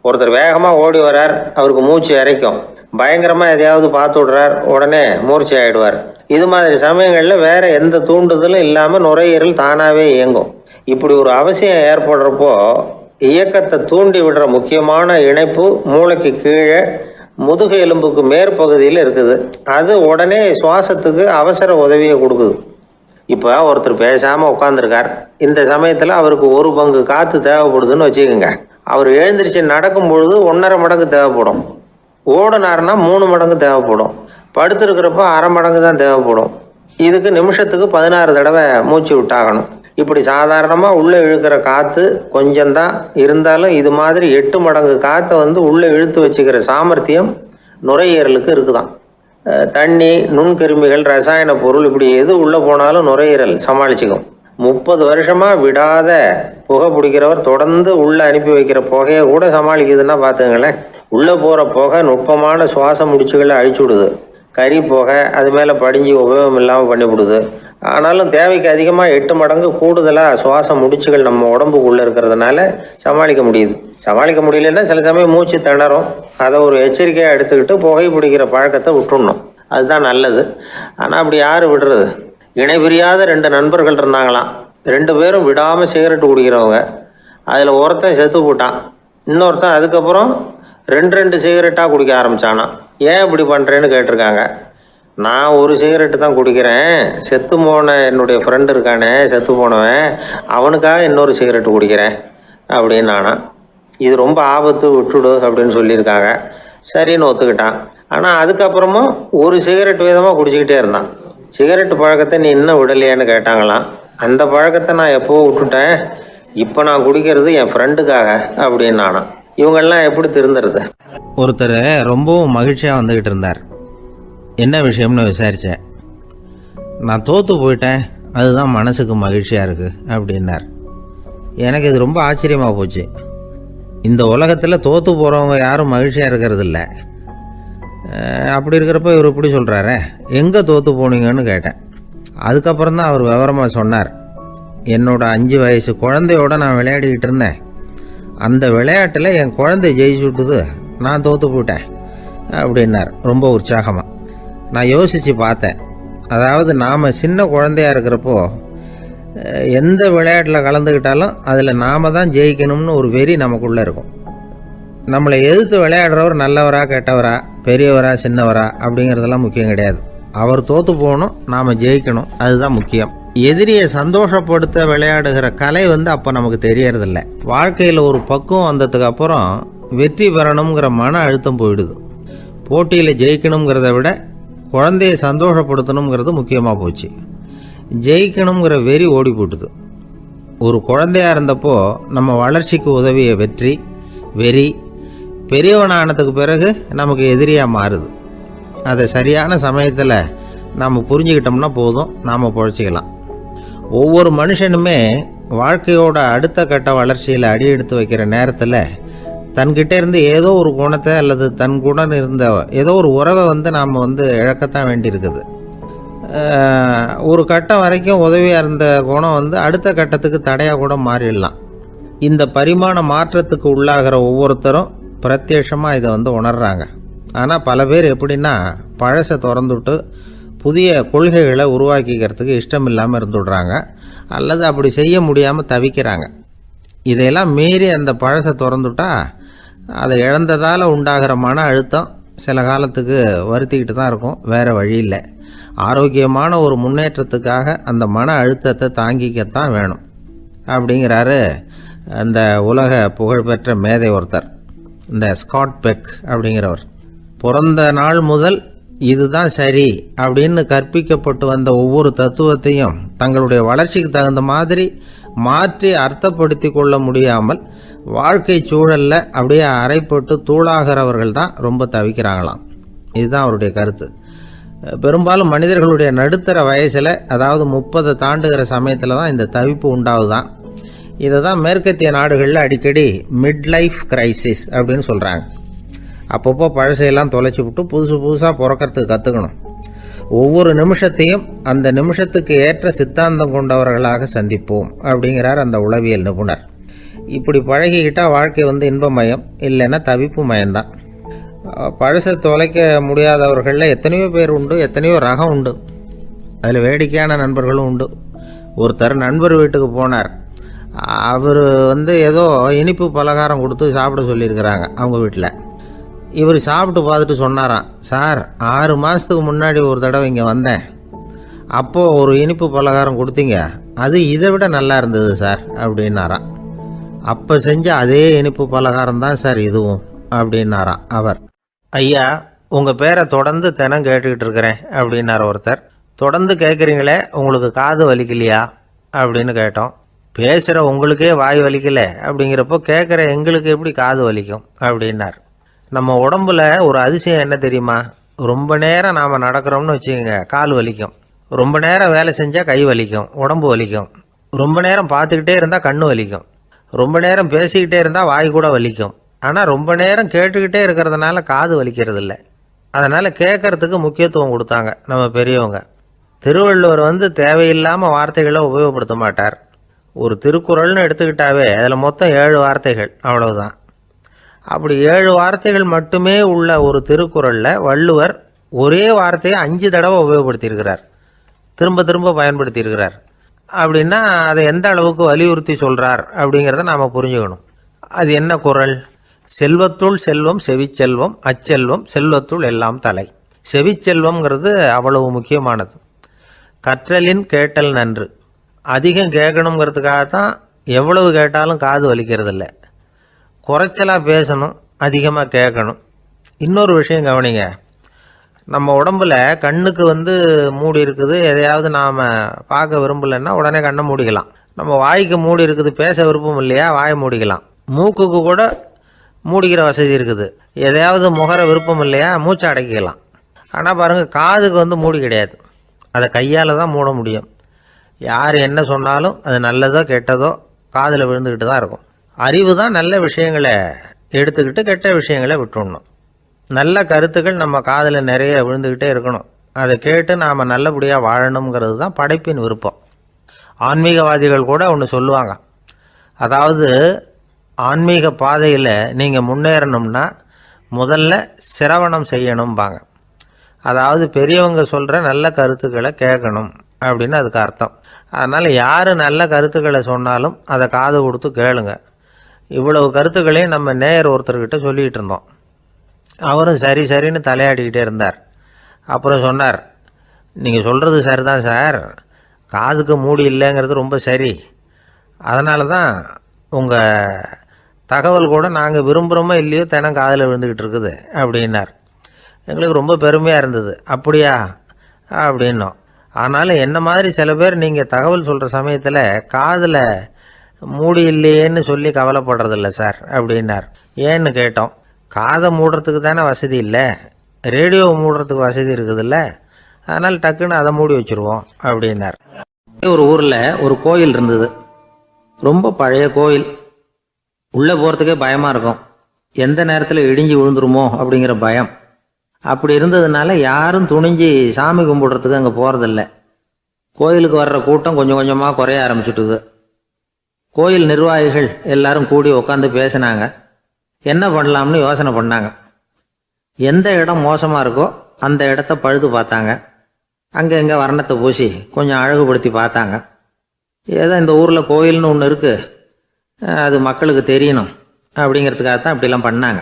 ஒருத்தர் வேகமாக ஓடி வரார், அவருக்கு மூச்சு இறைக்கும். பயங்கரமாக எதையாவது பார்த்து விடுறார், உடனே மூர்ச்சி ஆகிடுவார். இது மாதிரி சமயங்களில் வேறு எந்த தூண்டுதலும் இல்லாமல் நுரையீரல் தானாகவே இயங்கும். இப்படி ஒரு அவசியம் ஏற்படுறப்போ இயக்கத்தை தூண்டி விடுற முக்கியமான இணைப்பு மூளைக்கு கீழே முதுகு எலும்புக்கு மேற்பகுதியில் இருக்குது. அது உடனே சுவாசத்துக்கு அவசர உதவியை கொடுக்குது. இப்போ ஒருத்தர் பேசாமல் உட்காந்துருக்கார். இந்த சமயத்தில் அவருக்கு 1 பங்கு காற்று தேவைப்படுதுன்னு வச்சுக்கோங்க. அவர் எழுந்திரிச்சு நடக்கும் பொழுது 1.5 மடங்கு தேவைப்படும். ஓடினார்னா 3 மடங்கு தேவைப்படும். படுத்துருக்கிறப்ப 1/2 மடங்கு தான் தேவைப்படும். இதுக்கு நிமிஷத்துக்கு 16 தடவை மூச்சு விட்டாகணும். இப்படி சாதாரணமாக உள்ளே இழுக்கிற காற்று கொஞ்சம்தான் இருந்தாலும் இது மாதிரி 8 மடங்கு காற்றை உள்ளே இழுத்து வச்சுக்கிற சாமர்த்தியம் நுரையீரலுக்கு இருக்குதான். தண்ணி, நுண்கிருமிகள், ரசாயன பொருள் இப்படி எது உள்ளே போனாலும் நுரையீரல் சமாளிச்சுக்கும். 30 வருஷமாக விடாத புகை பிடிக்கிறவர் தொடர்ந்து உள்ளே அனுப்பி வைக்கிற புகையை கூட சமாளிக்குதுன்னா பார்த்துங்களேன். உள்ளே போகிற புகை நுட்பமான சுவாச முடிச்சுகளை அழிச்சு விடுது. கறி புகை அது மேலே படிஞ்சு உபயோகம் இல்லாமல் பண்ணிவிடுது. ஆனாலும் தேவைக்கு அதிகமாக 8 மடங்கு கூடுதலாக சுவாச முடிச்சுகள் நம்ம உடம்புக்குள்ளே இருக்கிறதுனால சமாளிக்க முடியுது. சமாளிக்க முடியலன்னா சில சமயம் மூச்சு திணறும். அதை ஒரு எச்சரிக்கையாக எடுத்துக்கிட்டு புகை பிடிக்கிற பழக்கத்தை விட்டுடணும். அதுதான் நல்லது. ஆனால் அப்படி யார் விடுறது? இணை பிரியாத 2 நண்பர்கள் இருந்தாங்களாம். 2 பேரும் விடாமல் சிகரெட்டு குடிக்கிறவங்க. அதில் ஒருத்தன் செத்து போட்டான். இன்னொருத்தன் அதுக்கப்புறம் 2 சிகரெட்டாக குடிக்க ஆரம்பித்தானான். ஏன் இப்படி பண்ணுறேன்னு கேட்டிருக்காங்க. நான் 1 சிகரெட்டு தான் குடிக்கிறேன், செத்து போன என்னுடைய ஃப்ரெண்டு இருக்கானே செத்து போனவன், அவனுக்காக இன்னொரு சிகரெட்டு குடிக்கிறேன் அப்படின்னு நானா. இது ரொம்ப ஆபத்து, விட்டுடு அப்படின்னு சொல்லியிருக்காங்க. சரின்னு ஒத்துக்கிட்டான். ஆனால் அதுக்கப்புறமும் 1 சிகரெட் வீதமாக குடிச்சிக்கிட்டே இருந்தான். சிகரெட்டு பழக்கத்தை நீ இன்னும் விடலையான்னு கேட்டாங்களாம். அந்த பழக்கத்தை நான் எப்போ விட்டுட்டேன், இப்போ நான் குடிக்கிறது என் ஃப்ரெண்டுக்காக அப்படின்னு நானா. இவங்கெல்லாம் எப்படி திருந்துறது? ஒருத்தர் ரொம்பவும் மகிழ்ச்சியாக வந்துக்கிட்டு இருந்தார். என்ன விஷயம்னு விசாரித்தேன். நான் தோற்று போயிட்டேன், அதுதான் மனசுக்கு மகிழ்ச்சியாக இருக்குது அப்படின்னார். எனக்கு இது ரொம்ப ஆச்சரியமாக போச்சு. இந்த உலகத்தில் தோற்று போகிறவங்க யாரும் மகிழ்ச்சியாக இருக்கிறதில்ல. அப்படி இருக்கிறப்ப இவர் இப்படி சொல்கிறாரே, எங்கே தோற்று போனீங்கன்னு கேட்டேன். அதுக்கப்புறம் தான் அவர் விவரமாக சொன்னார். என்னோட 5 வயசு குழந்தையோடு நான் விளையாடிக்கிட்டு இருந்தேன். அந்த விளையாட்டில் என் குழந்தை ஜெயிச்சுட்டுது, நான் தோற்று போயிட்டேன் அப்படின்னார் ரொம்ப உற்சாகமாக. நான் யோசித்து பார்த்தேன். அதாவது நாம் சின்ன குழந்தையாக இருக்கிறப்போ எந்த விளையாட்டில் கலந்துக்கிட்டாலும் அதில் நாம் தான் ஜெயிக்கணும்னு ஒரு வெறி நமக்குள்ளே இருக்கும். நம்மளை எதிர்த்து விளையாடுறவர் நல்லவரா கெட்டவரா, பெரியவரா சின்னவரா அப்படிங்கிறதெல்லாம் முக்கியம் கிடையாது. அவர் தோற்று போகணும், நாம் ஜெயிக்கணும், அதுதான் முக்கியம். எதிரியை சந்தோஷப்படுத்த விளையாடுகிற கலை அப்போ நமக்கு தெரியறதில்ல. வாழ்க்கையில் ஒரு பக்குவம் வந்ததுக்கு அப்புறம் வெற்றி பெறணுங்கிற மன அழுத்தம் போயிடுது. போட்டியில் ஜெயிக்கணுங்கிறத விட குழந்தையை சந்தோஷப்படுத்தணுங்கிறது முக்கியமாக போச்சு. ஜெயிக்கணுங்கிற வெறி ஓடி போட்டுது. ஒரு குழந்தையாக இருந்தப்போ நம்ம வளர்ச்சிக்கு உதவிய வெறி பெரியவனானதுக்கு பிறகு நமக்கு எதிரியாக மாறுது. அதை சரியான சமயத்தில் நாம் புரிஞ்சுக்கிட்டோம்னா போதும், நாம் பொழைச்சிக்கலாம். ஒவ்வொரு மனுஷனுமே வாழ்க்கையோட அடுத்த கட்ட வளர்ச்சியில் அடி எடுத்து வைக்கிற நேரத்தில் தன்கிட்ட இருந்து ஏதோ ஒரு குணத்தை அல்லது தன் குணம் இருந்த ஏதோ ஒரு உறவை நாம் இழக்கத்தான் வேண்டியிருக்குது. ஒரு கட்டம் வரைக்கும் உதவியாக இருந்த குணம் வந்து அடுத்த கட்டத்துக்கு தடையாக கூட மாறிடலாம். இந்த பரிமாண மாற்றத்துக்கு உள்ளாகிற ஒவ்வொருத்தரும் பிரத்யட்சமாக இதை வந்து உணர்றாங்க. ஆனால் பல பேர் எப்படின்னா பழசை திறந்துவிட்டு புதிய கொள்கைகளை உருவாக்கிக்கிறதுக்கு இஷ்டம் இல்லாமல் இருந்துடுறாங்க, அல்லது அப்படி செய்ய முடியாமல் தவிக்கிறாங்க. இதையெல்லாம் மீறி அந்த பழசை திறந்துட்டா அதை இழந்ததால் உண்டாகிற மன அழுத்தம் சில காலத்துக்கு வருத்திக்கிட்டு தான் இருக்கும், வேறு வழி இல்லை. ஆரோக்கியமான ஒரு முன்னேற்றத்துக்காக அந்த மன அழுத்தத்தை தாங்கிக்கத்தான் வேணும் அப்படிங்கிறாரு அந்த உலக புகழ்பெற்ற மேதை ஒருத்தர், இந்த ஸ்காட் பெக் அப்படிங்கிறவர். பிறந்த நாள் முதல் இதுதான் சரி அப்படின்னு கற்பிக்கப்பட்டு வந்த ஒவ்வொரு தத்துவத்தையும் தங்களுடைய வளர்ச்சிக்கு தகுந்த மாதிரி மாற்றி அர்த்தப்படுத்தி கொள்ள முடியாமல் வாழ்க்கை சூழலில் அப்படியே அரைப்பட்டு தூளாகிறவர்கள் தான் ரொம்ப தவிக்கிறாங்களாம். இதுதான் அவருடைய கருத்து. பெரும்பாலும் மனிதர்களுடைய நடுத்தர வயசில், அதாவது 30 தாண்டுகிற சமயத்தில் தான் இந்த தவிப்பு உண்டாகுதான். இதை தான் மேற்கத்திய நாடுகளில் அடிக்கடி மிட் லைஃப் கிரைசிஸ் அப்படின்னு சொல்கிறாங்க. அப்பப்போ பழசையெல்லாம் தொலைச்சி விட்டு புதுசாக பிறக்கிறதுக்கு கற்றுக்கணும். ஒவ்வொரு நிமிஷத்தையும் அந்த நிமிஷத்துக்கு ஏற்ற சித்தாந்தம் கொண்டவர்களாக சந்திப்போம் அப்படிங்கிறார் அந்த உளவியல் நிபுணர். இப்படி பழகிக்கிட்டால் வாழ்க்கை வந்து இன்பமயம், இல்லைன்னா தவிப்பு மயம்தான். பழசை தொலைக்க முடியாதவர்களில் எத்தனையோ பேர் உண்டு, எத்தனையோ ரகம் உண்டு. அதில் வேடிக்கையான நண்பர்களும் உண்டு. ஒருத்தர் நண்பர் வீட்டுக்கு போனார். அவர் வந்து ஏதோ இனிப்பு பலகாரம் கொடுத்து சாப்பிட சொல்லியிருக்கிறாங்க அவங்க வீட்டில். இவர் சாப்பிட்டு பார்த்துட்டு சொன்னாராம், சார் 6 மாதத்துக்கு முன்னாடி ஒரு தடவை இங்கே வந்தேன், அப்போது ஒரு இனிப்பு பலகாரம் கொடுத்தீங்க, அது இதை விட நல்லா இருந்தது சார் அப்படின்னாராம். அப்போ செஞ்ச அதே இனிப்பு பலகாரம் தான் சார் இதுவும் அப்படின்னாராம் அவர். ஐயா, உங்கள் பேரை தொடர்ந்து தினம் கேட்டுக்கிட்டு இருக்கிறேன் அப்படின்னார் ஒருத்தர். தொடர்ந்து கேட்குறீங்களே, உங்களுக்கு காது வலிக்கலையா அப்படின்னு கேட்டோம். பேசுகிற உங்களுக்கே வாய் வலிக்கல அப்படிங்கிறப்போ கேட்குற எங்களுக்கு எப்படி காது வலிக்கும் அப்படின்னார். நம்ம உடம்புல ஒரு அதிசயம் என்ன தெரியுமா? ரொம்ப நேரம் நாம் நடக்கிறோம்னு வச்சுக்கோங்க, கால் வலிக்கும். ரொம்ப நேரம் வேலை செஞ்சால் கை வலிக்கும், உடம்பு வலிக்கும். ரொம்ப நேரம் பார்த்துக்கிட்டே இருந்தால் கண்ணு வலிக்கும். ரொம்ப நேரம் பேசிக்கிட்டே இருந்தால் வாய் கூட வலிக்கும். ஆனால் ரொம்ப நேரம் கேட்டுக்கிட்டே இருக்கிறதுனால காது வலிக்கிறது இல்லை. அதனால் கேட்கறதுக்கு முக்கியத்துவம் கொடுத்தாங்க நம்ம பெரியவங்க. திருவள்ளுவர் வந்து தேவையில்லாமல் வார்த்தைகளை உபயோகப்படுத்த மாட்டார். ஒரு திருக்குறள்னு எடுத்துக்கிட்டாவே அதில் மொத்தம் 7 வார்த்தைகள், அவ்வளவுதான். அப்படி 7 வார்த்தைகள் மட்டுமே உள்ள ஒரு திருக்குறளில் வள்ளுவர் ஒரே வார்த்தையை 5 தடவை உபயோகப்படுத்தியிருக்கிறார், திரும்ப திரும்ப பயன்படுத்தியிருக்கிறார். அப்படின்னா அதை எந்த அளவுக்கு வலியுறுத்தி சொல்கிறார் அப்படிங்கிறத நாம் புரிஞ்சுக்கணும். அது என்ன குறள்? செல்வத்துள் செல்வம் செவிச்செல்வம், அச்செல்வம் செல்வத்துள் எல்லாம் தலை. செவிச்செல்வம்ங்கிறது அவ்வளவு முக்கியமானது. கற்றலின் கேட்டல் நன்று. அதிகம் கேட்கணுங்கிறதுக்காகத்தான் எவ்வளவு கேட்டாலும் காது வலிக்கிறது இல்லை. குறைச்சலாக பேசணும், அதிகமாக கேட்கணும். இன்னொரு விஷயம் கவனிங்க, நம்ம உடம்புல கண்ணுக்கு வந்து மூடி இருக்குது, எதையாவது நாம் பார்க்க விரும்பலைன்னா உடனே கண்ணை மூடிக்கலாம். நம்ம வாய்க்கு மூடி இருக்குது, பேச விருப்பம் இல்லையா, வாயை மூடிக்கலாம். மூக்குக்கு கூட மூடிக்கிற வசதி இருக்குது, எதையாவது முகர விருப்பம் இல்லையா, மூச்சை அடக்கிக்கலாம். ஆனால் பாருங்கள், காதுக்கு வந்து மூடி கிடையாது, அதை கையால் தான் மூட முடியும். யார் என்ன சொன்னாலும் அது நல்லதோ கெட்டதோ காதில் விழுந்துக்கிட்டு தான் இருக்கும். அறிவு தான் நல்ல விஷயங்களை எடுத்துக்கிட்டு கெட்ட விஷயங்களை விட்டுடணும். நல்ல கருத்துக்கள் நம்ம காதில் நிறைய விழுந்துக்கிட்டே இருக்கணும். அதை கேட்டு நாம் நல்லபடியாக வாழணுங்கிறது தான் படைப்பின் விருப்பம். ஆன்மீகவாதிகள் கூட ஒன்று சொல்லுவாங்க, அதாவது ஆன்மீக பாதையில் நீங்கள் முன்னேறணும்னா முதல்ல சிரவணம் செய்யணும்பாங்க. அதாவது பெரியவங்க சொல்கிற நல்ல கருத்துக்களை கேட்கணும் அப்படின்னு அதுக்கு அர்த்தம். அதனால் யார் நல்ல கருத்துக்களை சொன்னாலும் அதை காது கொடுத்து கேளுங்க. இவ்வளவு கருத்துக்களையும் நம்ம நேயர் ஒருத்தர்கிட்ட சொல்லிகிட்டு இருந்தோம். அவரும் சரி சரின்னு தலையாடிக்கிட்டே இருந்தார். அப்புறம் சொன்னார், நீங்கள் சொல்கிறது சரிதான் சார், காதுக்கு மூடி இல்லைங்கிறது ரொம்ப சரி. அதனால தான் உங்கள் தகவல் கூட நாங்கள் விரும்புகிறோமோ இல்லையோ தினம் காதில் விழுந்துக்கிட்டு இருக்குது அப்படின்னார். எங்களுக்கு ரொம்ப பெருமையாக இருந்தது. அப்படியா அப்படின்னோம். ஆனாலும் என்ன மாதிரி சில பேர் நீங்கள் தகவல் சொல்கிற சமயத்தில் காதில் மூடி இல்லையேன்னு சொல்லி கவலைப்படுறதில்ல சார் அப்படின்னார். ஏன்னு கேட்டோம். காதை மூடுறதுக்கு தானே வசதி இல்லை, ரேடியோவை மூடுறதுக்கு வசதி இருக்குதுல்ல, அதனால் டக்குன்னு அதை மூடி வச்சுருவோம் அப்படின்னார். ஒரு ஊரில் ஒரு கோயில் இருந்தது, ரொம்ப பழைய கோயில். உள்ளே போகிறதுக்கே பயமாக இருக்கும், எந்த நேரத்தில் இடிஞ்சு விழுந்துருமோ அப்படிங்கிற பயம். அப்படி இருந்ததுனால யாரும் துணிஞ்சு சாமி கும்பிடுறதுக்கு அங்கே போகிறதில்ல. கோயிலுக்கு வர்ற கூட்டம் கொஞ்சம் கொஞ்சமாக குறைய ஆரம்பிச்சுட்டுது. கோயில் நிர்வாகிகள் எல்லாரும் கூடி உட்காந்து பேசினாங்க. என்ன பண்ணலாம்னு யோசனை பண்ணாங்க. எந்த இடம் மோசமாக இருக்கோ அந்த இடத்த பழுது பார்த்தாங்க. அங்கே இங்கே வர்ணத்தை பூசி கொஞ்சம் அழகுபடுத்தி பார்த்தாங்க. ஏதோ இந்த ஊரில் கோயில்னு ஒன்று இருக்குது, அது மக்களுக்கு தெரியணும் அப்படிங்கிறதுக்காகத்தான் இப்படிலாம் பண்ணாங்க.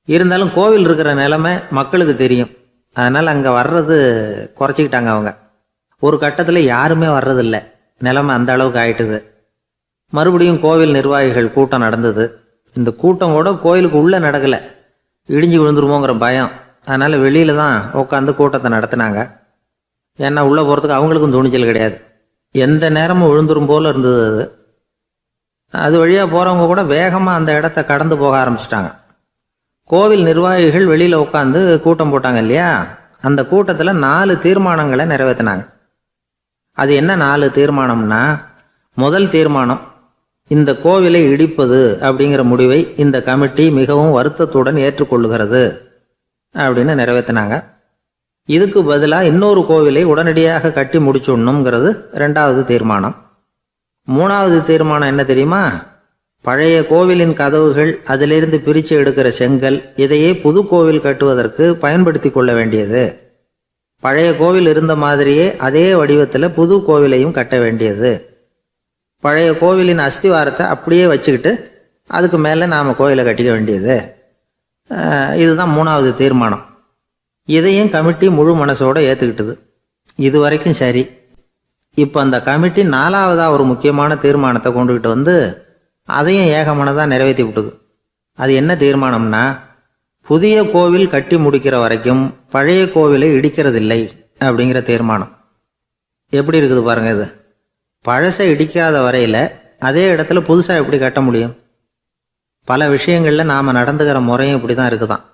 இருந்தாலும் கோவில் இருக்கிற நிலைமை மக்களுக்கு தெரியும். அதனால் அங்கே வர்றது குறைச்சிக்கிட்டாங்க அவங்க. ஒரு கட்டத்தில் யாருமே வர்றதில்லை. நிலைமை அந்த அளவுக்கு ஆயிட்டுது. மறுபடியும் கோவில் நிர்வாகிகள் கூட்டம் நடந்தது. இந்த கூட்டம் கூட கோயிலுக்கு உள்ளே நடக்கலை, இடிஞ்சு விழுந்துருமோங்கிற பயம். அதனால் வெளியில் தான் உட்காந்து கூட்டத்தை நடத்தினாங்க. ஏன்னா உள்ளே போகிறதுக்கு அவங்களுக்கும் துணிச்சல் கிடையாது. எந்த நேரமும் விழுந்துரும் போல் இருந்தது அது. அது வழியாக போகிறவங்க கூட வேகமாக அந்த இடத்த கடந்து போக ஆரம்பிச்சிட்டாங்க. கோவில் நிர்வாகிகள் வெளியில் உட்காந்து கூட்டம் போட்டாங்க இல்லையா, அந்த கூட்டத்தில் 4 தீர்மானங்களை நிறைவேற்றினாங்க. அது என்ன 4 தீர்மானம்னா, முதல் தீர்மானம், இந்த கோவிலை இடிப்பது அப்படிங்கிற முடிவை இந்த கமிட்டி மிகவும் வருத்தத்துடன் ஏற்றுக்கொள்ளுகிறது அப்படின்னு நிறைவேற்றினாங்க. இதுக்கு பதிலாக இன்னொரு கோவிலை உடனடியாக கட்டி முடிச்சுடணுங்கிறது 2வது தீர்மானம். 3வது தீர்மானம் என்ன தெரியுமா? பழைய கோவிலின் கதவுகள், அதிலிருந்து பிரித்து எடுக்கிற செங்கல், இதையே புது கோவில் கட்டுவதற்கு பயன்படுத்தி கொள்ள வேண்டியது. பழைய கோவில் இருந்த மாதிரியே அதே வடிவத்தில் புது கோவிலையும் கட்ட வேண்டியது. பழைய கோவிலின் அஸ்திவாரத்தை அப்படியே வச்சுக்கிட்டு அதுக்கு மேலே நாம் கோயிலை கட்டிக்க வேண்டியது. இதுதான் 3வது தீர்மானம். இதையும் கமிட்டி முழு மனசோடு ஏற்றுக்கிட்டது. இது வரைக்கும் சரி. இப்போ அந்த கமிட்டி 4வதாக ஒரு முக்கியமான தீர்மானத்தை கொண்டுகிட்டு வந்து அதையும் ஏகமனதாக நிறைவேற்றி விட்டது. அது என்ன தீர்மானம்னா, புதிய கோவில் கட்டி முடிக்கிற வரைக்கும் பழைய கோவிலை இடிக்கிறதில்லை அப்படிங்கிற தீர்மானம். எப்படி இருக்குது பாருங்க இது. பழசை இடிக்காத வரையில் அதே இடத்துல புதுசாக எப்படி கட்ட முடியும்? பல விஷயங்களில் நாம் நடந்துக்கிற முறையும் இப்படி தான் இருக்குதான்.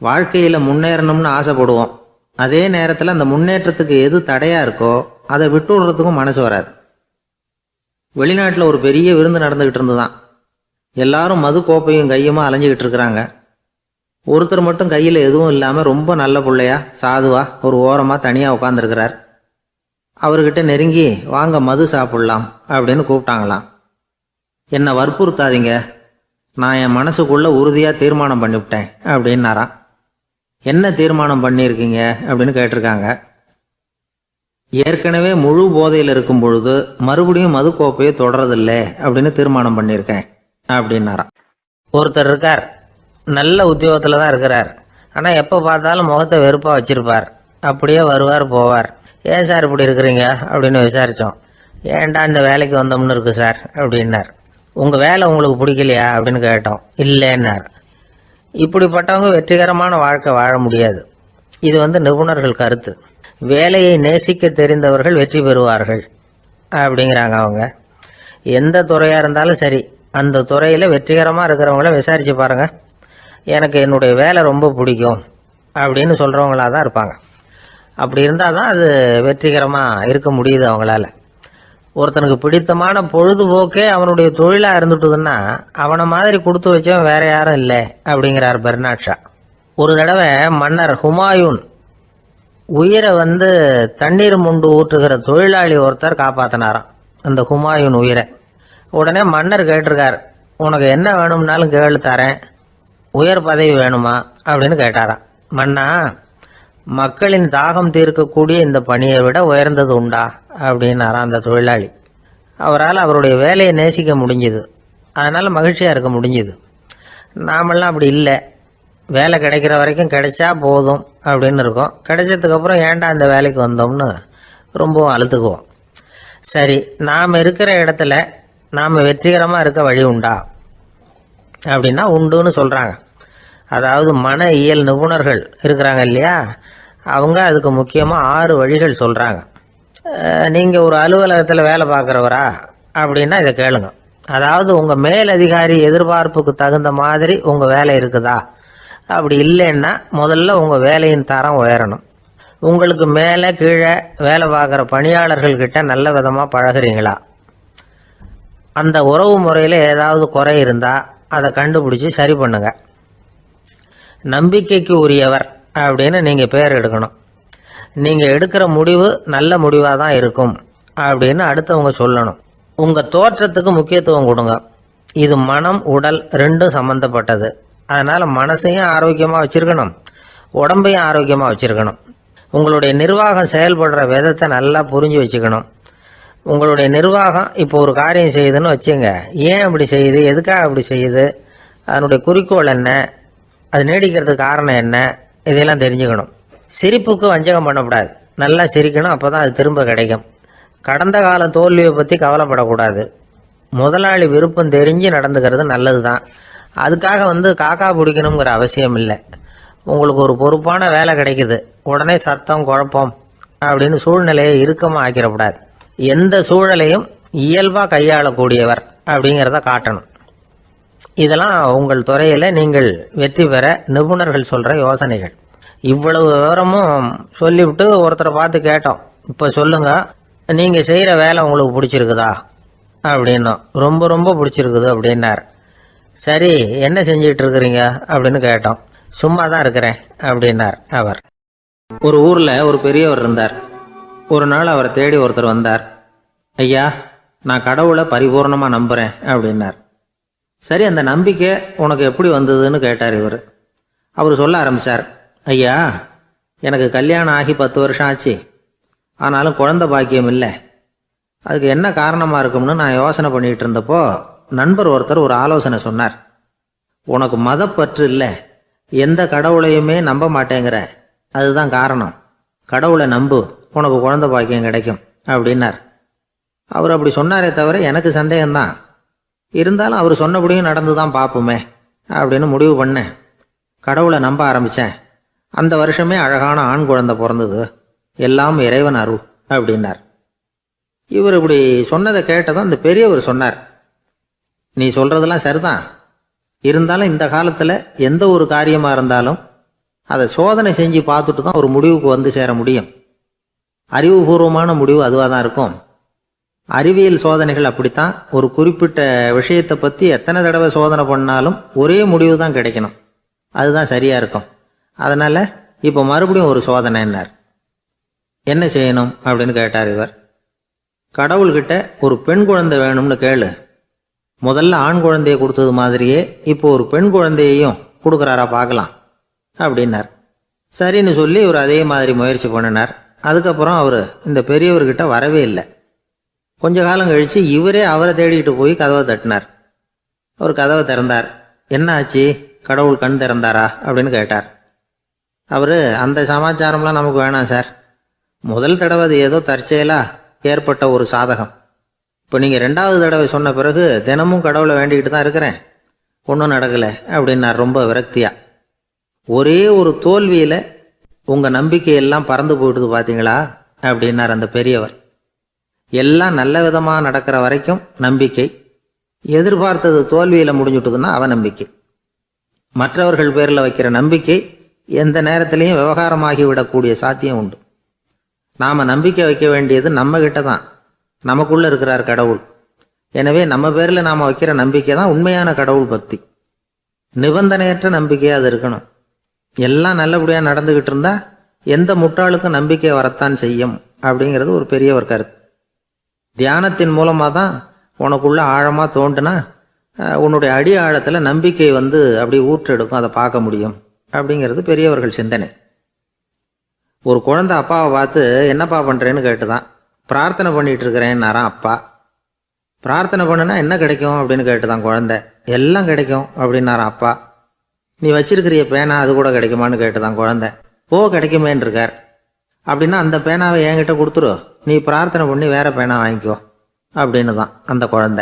வாழ்க்கையில் முன்னேறணும்னு ஆசைப்படுவோம். அதே நேரத்தில் அந்த முன்னேற்றத்துக்கு எது தடையாக இருக்கோ அதை விட்டு விடுறதுக்கும் மனசு வராது. வெளிநாட்டில் ஒரு பெரிய விருந்து நடந்துக்கிட்டு இருந்துதான். எல்லாரும் மது கோப்பையும் கையுமா அலைஞ்சிக்கிட்டு இருக்கிறாங்க. ஒருத்தர் மட்டும் கையில் எதுவும் இல்லாமல் ரொம்ப நல்ல பிள்ளையா சாதுவா ஒரு ஓரமாக தனியாக உட்காந்துருக்கிறார். அவர்கிட்ட நெருங்கி வாங்க மது சாப்பிட்லாம் அப்படின்னு கூப்பிட்டாங்களாம். என்னை வற்புறுத்தாதீங்க, நான் என் மனசுக்குள்ளே உறுதியாக தீர்மானம் பண்ணிவிட்டேன் அப்படின்னாராம். என்ன தீர்மானம் பண்ணியிருக்கீங்க அப்படின்னு கேட்டிருக்காங்க. ஏற்கனவே முழு போதையில் இருக்கும் பொழுது மறுபடியும் மது கோப்பையை தொடரதில்லை அப்படின்னு தீர்மானம் பண்ணியிருக்கேன் அப்படின்னாராம். ஒருத்தர் இருக்கார், நல்ல உத்தியோகத்தில் தான் இருக்கிறார். ஆனால் எப்போ பார்த்தாலும் முகத்தை வெறுப்பாக வச்சிருப்பார். அப்படியே வருவார் போவார். ஏன் சார் இப்படி இருக்கிறீங்க அப்படின்னு விசாரித்தோம். ஏன்டா இந்த வேலைக்கு வந்தோம்னு இருக்கு சார் அப்படின்னார். உங்கள் வேலை உங்களுக்கு பிடிக்கலையா அப்படின்னு கேட்டோம். இல்லைன்னார். இப்படிப்பட்டவங்க வெற்றிகரமான வாழ்க்கை வாழ முடியாது. இது நிபுணர்கள் கருத்து. வேலையை நேசிக்க தெரிந்தவர்கள் வெற்றி பெறுவார்கள் அப்படிங்கிறாங்க அவங்க. எந்த துறையாக இருந்தாலும் சரி, அந்த துறையில் வெற்றிகரமாக இருக்கிறவங்கள விசாரித்து பாருங்கள். எனக்கு என்னுடைய வேலை ரொம்ப பிடிக்கும் அப்படின்னு சொல்கிறவங்களாக தான் இருப்பாங்க. அப்படி இருந்தால் தான் அது வெற்றிகரமாக இருக்க முடியுது அவங்களால. ஒருத்தனுக்கு பிடித்தமான பொழுதுபோக்கே அவனுடைய தொழிலாக இருந்துட்டுதுன்னா அவனை மாதிரி கொடுத்து வச்சவன் வேற யாரும் இல்லை அப்படிங்கிறார் பெர்னாட் ஷா. ஒரு தடவை மன்னர் ஹுமாயூன் உயிரை தண்ணீர் முண்டு ஊற்றுகிற தொழிலாளி ஒருத்தர் காப்பாற்றினாராம் அந்த ஹுமாயூன் உயிரை. உடனே மன்னர் கேட்டிருக்கார், உனக்கு என்ன வேணும்னாலும் கேளு தரேன், உயர் பதவி வேணுமா அப்படின்னு கேட்டாராம். மன்னா, மக்களின் தாகம் தீர்க்கக்கூடிய இந்த பணியை விட உயர்ந்தது உண்டா அப்படின்னாராம் அந்த தொழிலாளி. அவரால் அவருடைய வேலையை நேசிக்க முடிஞ்சுது. அதனால் மகிழ்ச்சியாக இருக்க முடிஞ்சுது. நாமெல்லாம் அப்படி இல்லை. வேலை கிடைக்கிற வரைக்கும் கிடைச்சா போதும் அப்படின்னு இருக்கோம். கிடைச்சதுக்கப்புறம் ஏன்டா அந்த வேலைக்கு வந்தோம்னு ரொம்பவும் அழுத்துக்குவோம். சரி, நாம் இருக்கிற இடத்துல நாம் வெற்றிகரமாக இருக்க வழி உண்டா அப்படின்னா உண்டுன்னு சொல்கிறாங்க. அதாவது மன இயல் நிபுணர்கள் இருக்கிறாங்க இல்லையா, அவங்க அதுக்கு முக்கியமாக 6 வழிகள் சொல்கிறாங்க. நீங்கள் ஒரு அலுவலகத்தில் வேலை பார்க்குறவரா அப்படின்னா இதை கேளுங்க. அதாவது உங்கள் மேலதிகாரி எதிர்பார்ப்புக்கு தகுந்த மாதிரி உங்கள் வேலை இருக்குதா? அப்படி இல்லைன்னா முதல்ல உங்கள் வேலையின் தரம் உயரணும். உங்களுக்கு மேலே கீழே வேலை பார்க்குற பணியாளர்கள்கிட்ட நல்ல விதமாக பழகுறீங்களா? அந்த உறவு முறையில் ஏதாவது குறை இருந்தால் அதை கண்டுபிடிச்சி சரி பண்ணுங்க. நம்பிக்கைக்கு உரியவர் அப்படின்னு நீங்கள் பேர் எடுக்கணும். நீங்கள் எடுக்கிற முடிவு நல்ல முடிவாக தான் இருக்கும் அப்படின்னு அடுத்தவங்க சொல்லணும். உங்கள் தோற்றத்துக்கு முக்கியத்துவம் கொடுங்க. இது மனம் உடல் ரெண்டும் சம்மந்தப்பட்டது. அதனால் மனசையும் ஆரோக்கியமாக வச்சுருக்கணும், உடம்பையும் ஆரோக்கியமாக வச்சுருக்கணும். உங்களுடைய நிர்வாகம் செயல்படுற விதத்தை நல்லா புரிஞ்சு வச்சுக்கணும். உங்களுடைய நிர்வாகம் இப்போ ஒரு காரியம் செய்யுதுன்னு வச்சுங்க, ஏன் அப்படி செய்யுது, எதுக்காக அப்படி செய்யுது, அதனுடைய குறிக்கோள் என்ன, அது நீடிக்கிறதுக்கு காரணம் என்ன, இதெல்லாம் தெரிஞ்சுக்கணும். சிரிப்புக்கு வஞ்சகம் பண்ணக்கூடாது, நல்லா சிரிக்கணும், அப்போ தான் அது திரும்ப கிடைக்கும். கடந்த கால தோல்வியை பற்றி கவலைப்படக்கூடாது. முதலாளி விருப்பம் தெரிஞ்சு நடந்துக்கிறது நல்லது தான். அதுக்காக காக்கா பிடிக்கணுங்கிற அவசியம் இல்லை. உங்களுக்கு ஒரு பொறுப்பான வேலை கிடைக்குது, உடனே சத்தம் குழப்பம் அப்படின்னு சூழ்நிலையை இறுக்கமாக ஆக்கிடக்கூடாது. எந்த சூழலையும் இயல்பாக கையாளக்கூடியவர் அப்படிங்கிறத காட்டணும். இதெல்லாம் உங்கள் துறையில் நீங்கள் வெற்றி பெற நிபுணர்கள் சொல்கிற யோசனைகள். இவ்வளவு விவரமும் சொல்லிவிட்டு ஒருத்தரை பார்த்து கேட்டோம், இப்போ சொல்லுங்கள், நீங்கள் செய்கிற வேலை உங்களுக்கு பிடிச்சிருக்குதா அப்படின்னோம். ரொம்ப ரொம்ப பிடிச்சிருக்குது அப்படின்னார். சரி, என்ன செஞ்சிட்டு இருக்கிறீங்க அப்படின்னு கேட்டோம். சும்மா தான் இருக்கிறேன் அப்படின்னார் அவர். ஒரு ஊரில் ஒரு பெரியவர் இருந்தார். ஒரு நாள் அவரை தேடி ஒருத்தர் வந்தார். ஐயா, நான் கடவுளை பரிபூர்ணமாக நம்புகிறேன் அப்படின்னார். சரி, அந்த நம்பிக்கை உனக்கு எப்படி வந்ததுன்னு கேட்டார் இவர். அவர் சொல்ல ஆரம்பித்தார். ஐயா, எனக்கு கல்யாணம் ஆகி 10 வருஷம் ஆச்சு, ஆனாலும் குழந்தை பாக்கியம் இல்லை. அதுக்கு என்ன காரணமாக இருக்கும்னு நான் யோசனை பண்ணிகிட்டு இருந்தப்போ நண்பர் ஒருத்தர் ஒரு ஆலோசனை சொன்னார். உனக்கு மதப்பற்று இல்லை, எந்த கடவுளையுமே நம்ப மாட்டேங்கிற, அதுதான் காரணம். கடவுளை நம்பு, உனக்கு குழந்தை பாக்கியம் கிடைக்கும் அப்படின்னார். அவர் அப்படி சொன்னாரே தவிர எனக்கு சந்தேகம்தான். இருந்தாலும் அவர் சொன்னபடியும் நடந்து தான் பார்ப்போமே அப்படின்னு முடிவு பண்ணேன். கடவுளை நம்ப ஆரம்பித்தேன். அந்த வருஷமே அழகான ஆண் குழந்தை பிறந்தது. எல்லாம் இறைவன் அருள் அப்படின்னார். இவர் இப்படி சொன்னதை கேட்டதும் அந்த பெரியவர் சொன்னார், நீ சொல்கிறதெல்லாம் சரிதான், இருந்தாலும் இந்த காலத்தில் எந்த ஒரு காரியமாக இருந்தாலும் அதை சோதனை செஞ்சு பார்த்துட்டு தான் ஒரு முடிவுக்கு வந்து சேர முடியும். அறிவுபூர்வமான முடிவு அதுவாக தான் இருக்கும். அறிவியல் சோதனைகள் அப்படித்தான். ஒரு குறிப்பிட்ட விஷயத்தை பற்றி எத்தனை தடவை சோதனை பண்ணாலும் ஒரே முடிவு தான் கிடைக்கணும், அதுதான் சரியாக இருக்கும். அதனால் இப்போ மறுபடியும் ஒரு சோதனைன்னார். என்ன செய்யணும் அப்படின்னு கேட்டார் இவர். கடவுள்கிட்ட ஒரு பெண் குழந்தை வேணும்னு கேளு. முதல்ல ஆண் குழந்தையை கொடுத்தது மாதிரியே இப்போ ஒரு பெண் குழந்தையையும் கொடுக்குறாரா பார்க்கலாம் அப்படின்னார். சரின்னு சொல்லி இவர் அதே மாதிரி முயற்சி பண்ணினார். அதுக்கப்புறம் அவர் இந்த பெரியவர்கிட்ட வரவே இல்லை. கொஞ்ச காலம் கழித்து இவரே அவரை தேடிட்டு போய் கதவை தட்டினார். அவர் கதவை திறந்தார். என்ன ஆச்சு, கடவுள் கண் திறந்தாரா அப்படின்னு கேட்டார். அவர், அந்த சமாச்சாரம்லாம் நமக்கு வேணாம் சார், முதல் தடவை அது ஏதோ தற்செயலாக ஏற்பட்ட ஒரு சாதகம். இப்போ நீங்கள் 2வது தடவை சொன்ன பிறகு தினமும் கடவுளை வேண்டிக்கிட்டு தான் இருக்கிறேன், ஒன்றும் நடக்கலை அப்படின்னார் ரொம்ப விரக்தியாக. ஒரே ஒரு தோல்வியில் உங்கள் நம்பிக்கையெல்லாம் பறந்து போயிடுது பார்த்தீங்களா அப்படின்னார் அந்த பெரியவர். எல்லாம் நல்ல விதமாக நடக்கிற வரைக்கும் நம்பிக்கை, எதிர்பார்த்தது தோல்வியில் முடிஞ்சுட்டுதுன்னா அவநம்பிக்கை. மற்றவர்கள் பேரில் வைக்கிற நம்பிக்கை எந்த நேரத்திலையும் விவகாரமாகி விடக்கூடிய சாத்தியம் உண்டு. நாம் நம்பிக்கை வைக்க வேண்டியது நம்மகிட்ட தான், நமக்குள்ளே இருக்கிறார் கடவுள். எனவே நம்ம பேரில் நாம் வைக்கிற நம்பிக்கை தான் உண்மையான கடவுள் பக்தி. நிபந்தனையற்ற நம்பிக்கையாக அது இருக்கணும். எல்லாம் நல்லபடியாக நடந்துக்கிட்டு இருந்தால் எந்த முட்டாளுக்கும் நம்பிக்கை வரத்தான் செய்யும் அப்படிங்கிறது ஒரு பெரியவர் கருத்து. தியானத்தின் மூலமாக தான் உனக்குள்ள ஆழமாக தோண்டுனா உன்னுடைய அடி ஆழத்தில் நம்பிக்கை அப்படி ஊற்றெடுக்கும், அதை பார்க்க முடியும் அப்படிங்கிறது பெரியவர்கள் சிந்தனை. ஒரு குழந்தை அப்பாவை பார்த்து என்னப்பா பண்ணுறேன்னு கேட்டுதான். பிரார்த்தனை பண்ணிகிட்டு இருக்கிறேன்னாரான் அப்பா. பிரார்த்தனை பண்ணுனா என்ன கிடைக்கும் அப்படின்னு கேட்டுதான் குழந்தை. எல்லாம் கிடைக்கும் அப்படின்னாரான் அப்பா. நீ வச்சிருக்கிறிய பேனா அது கூட கிடைக்குமான்னு கேட்டுதான் குழந்தை. கிடைக்குமேன்னு இருக்கார். அப்படின்னா அந்த பேனாவை என்கிட்ட கொடுத்துரு, நீ பிரார்த்தனை பண்ணி வேற பேனா வாங்கிக்கோ அப்படின்னு தான் அந்த குழந்தை.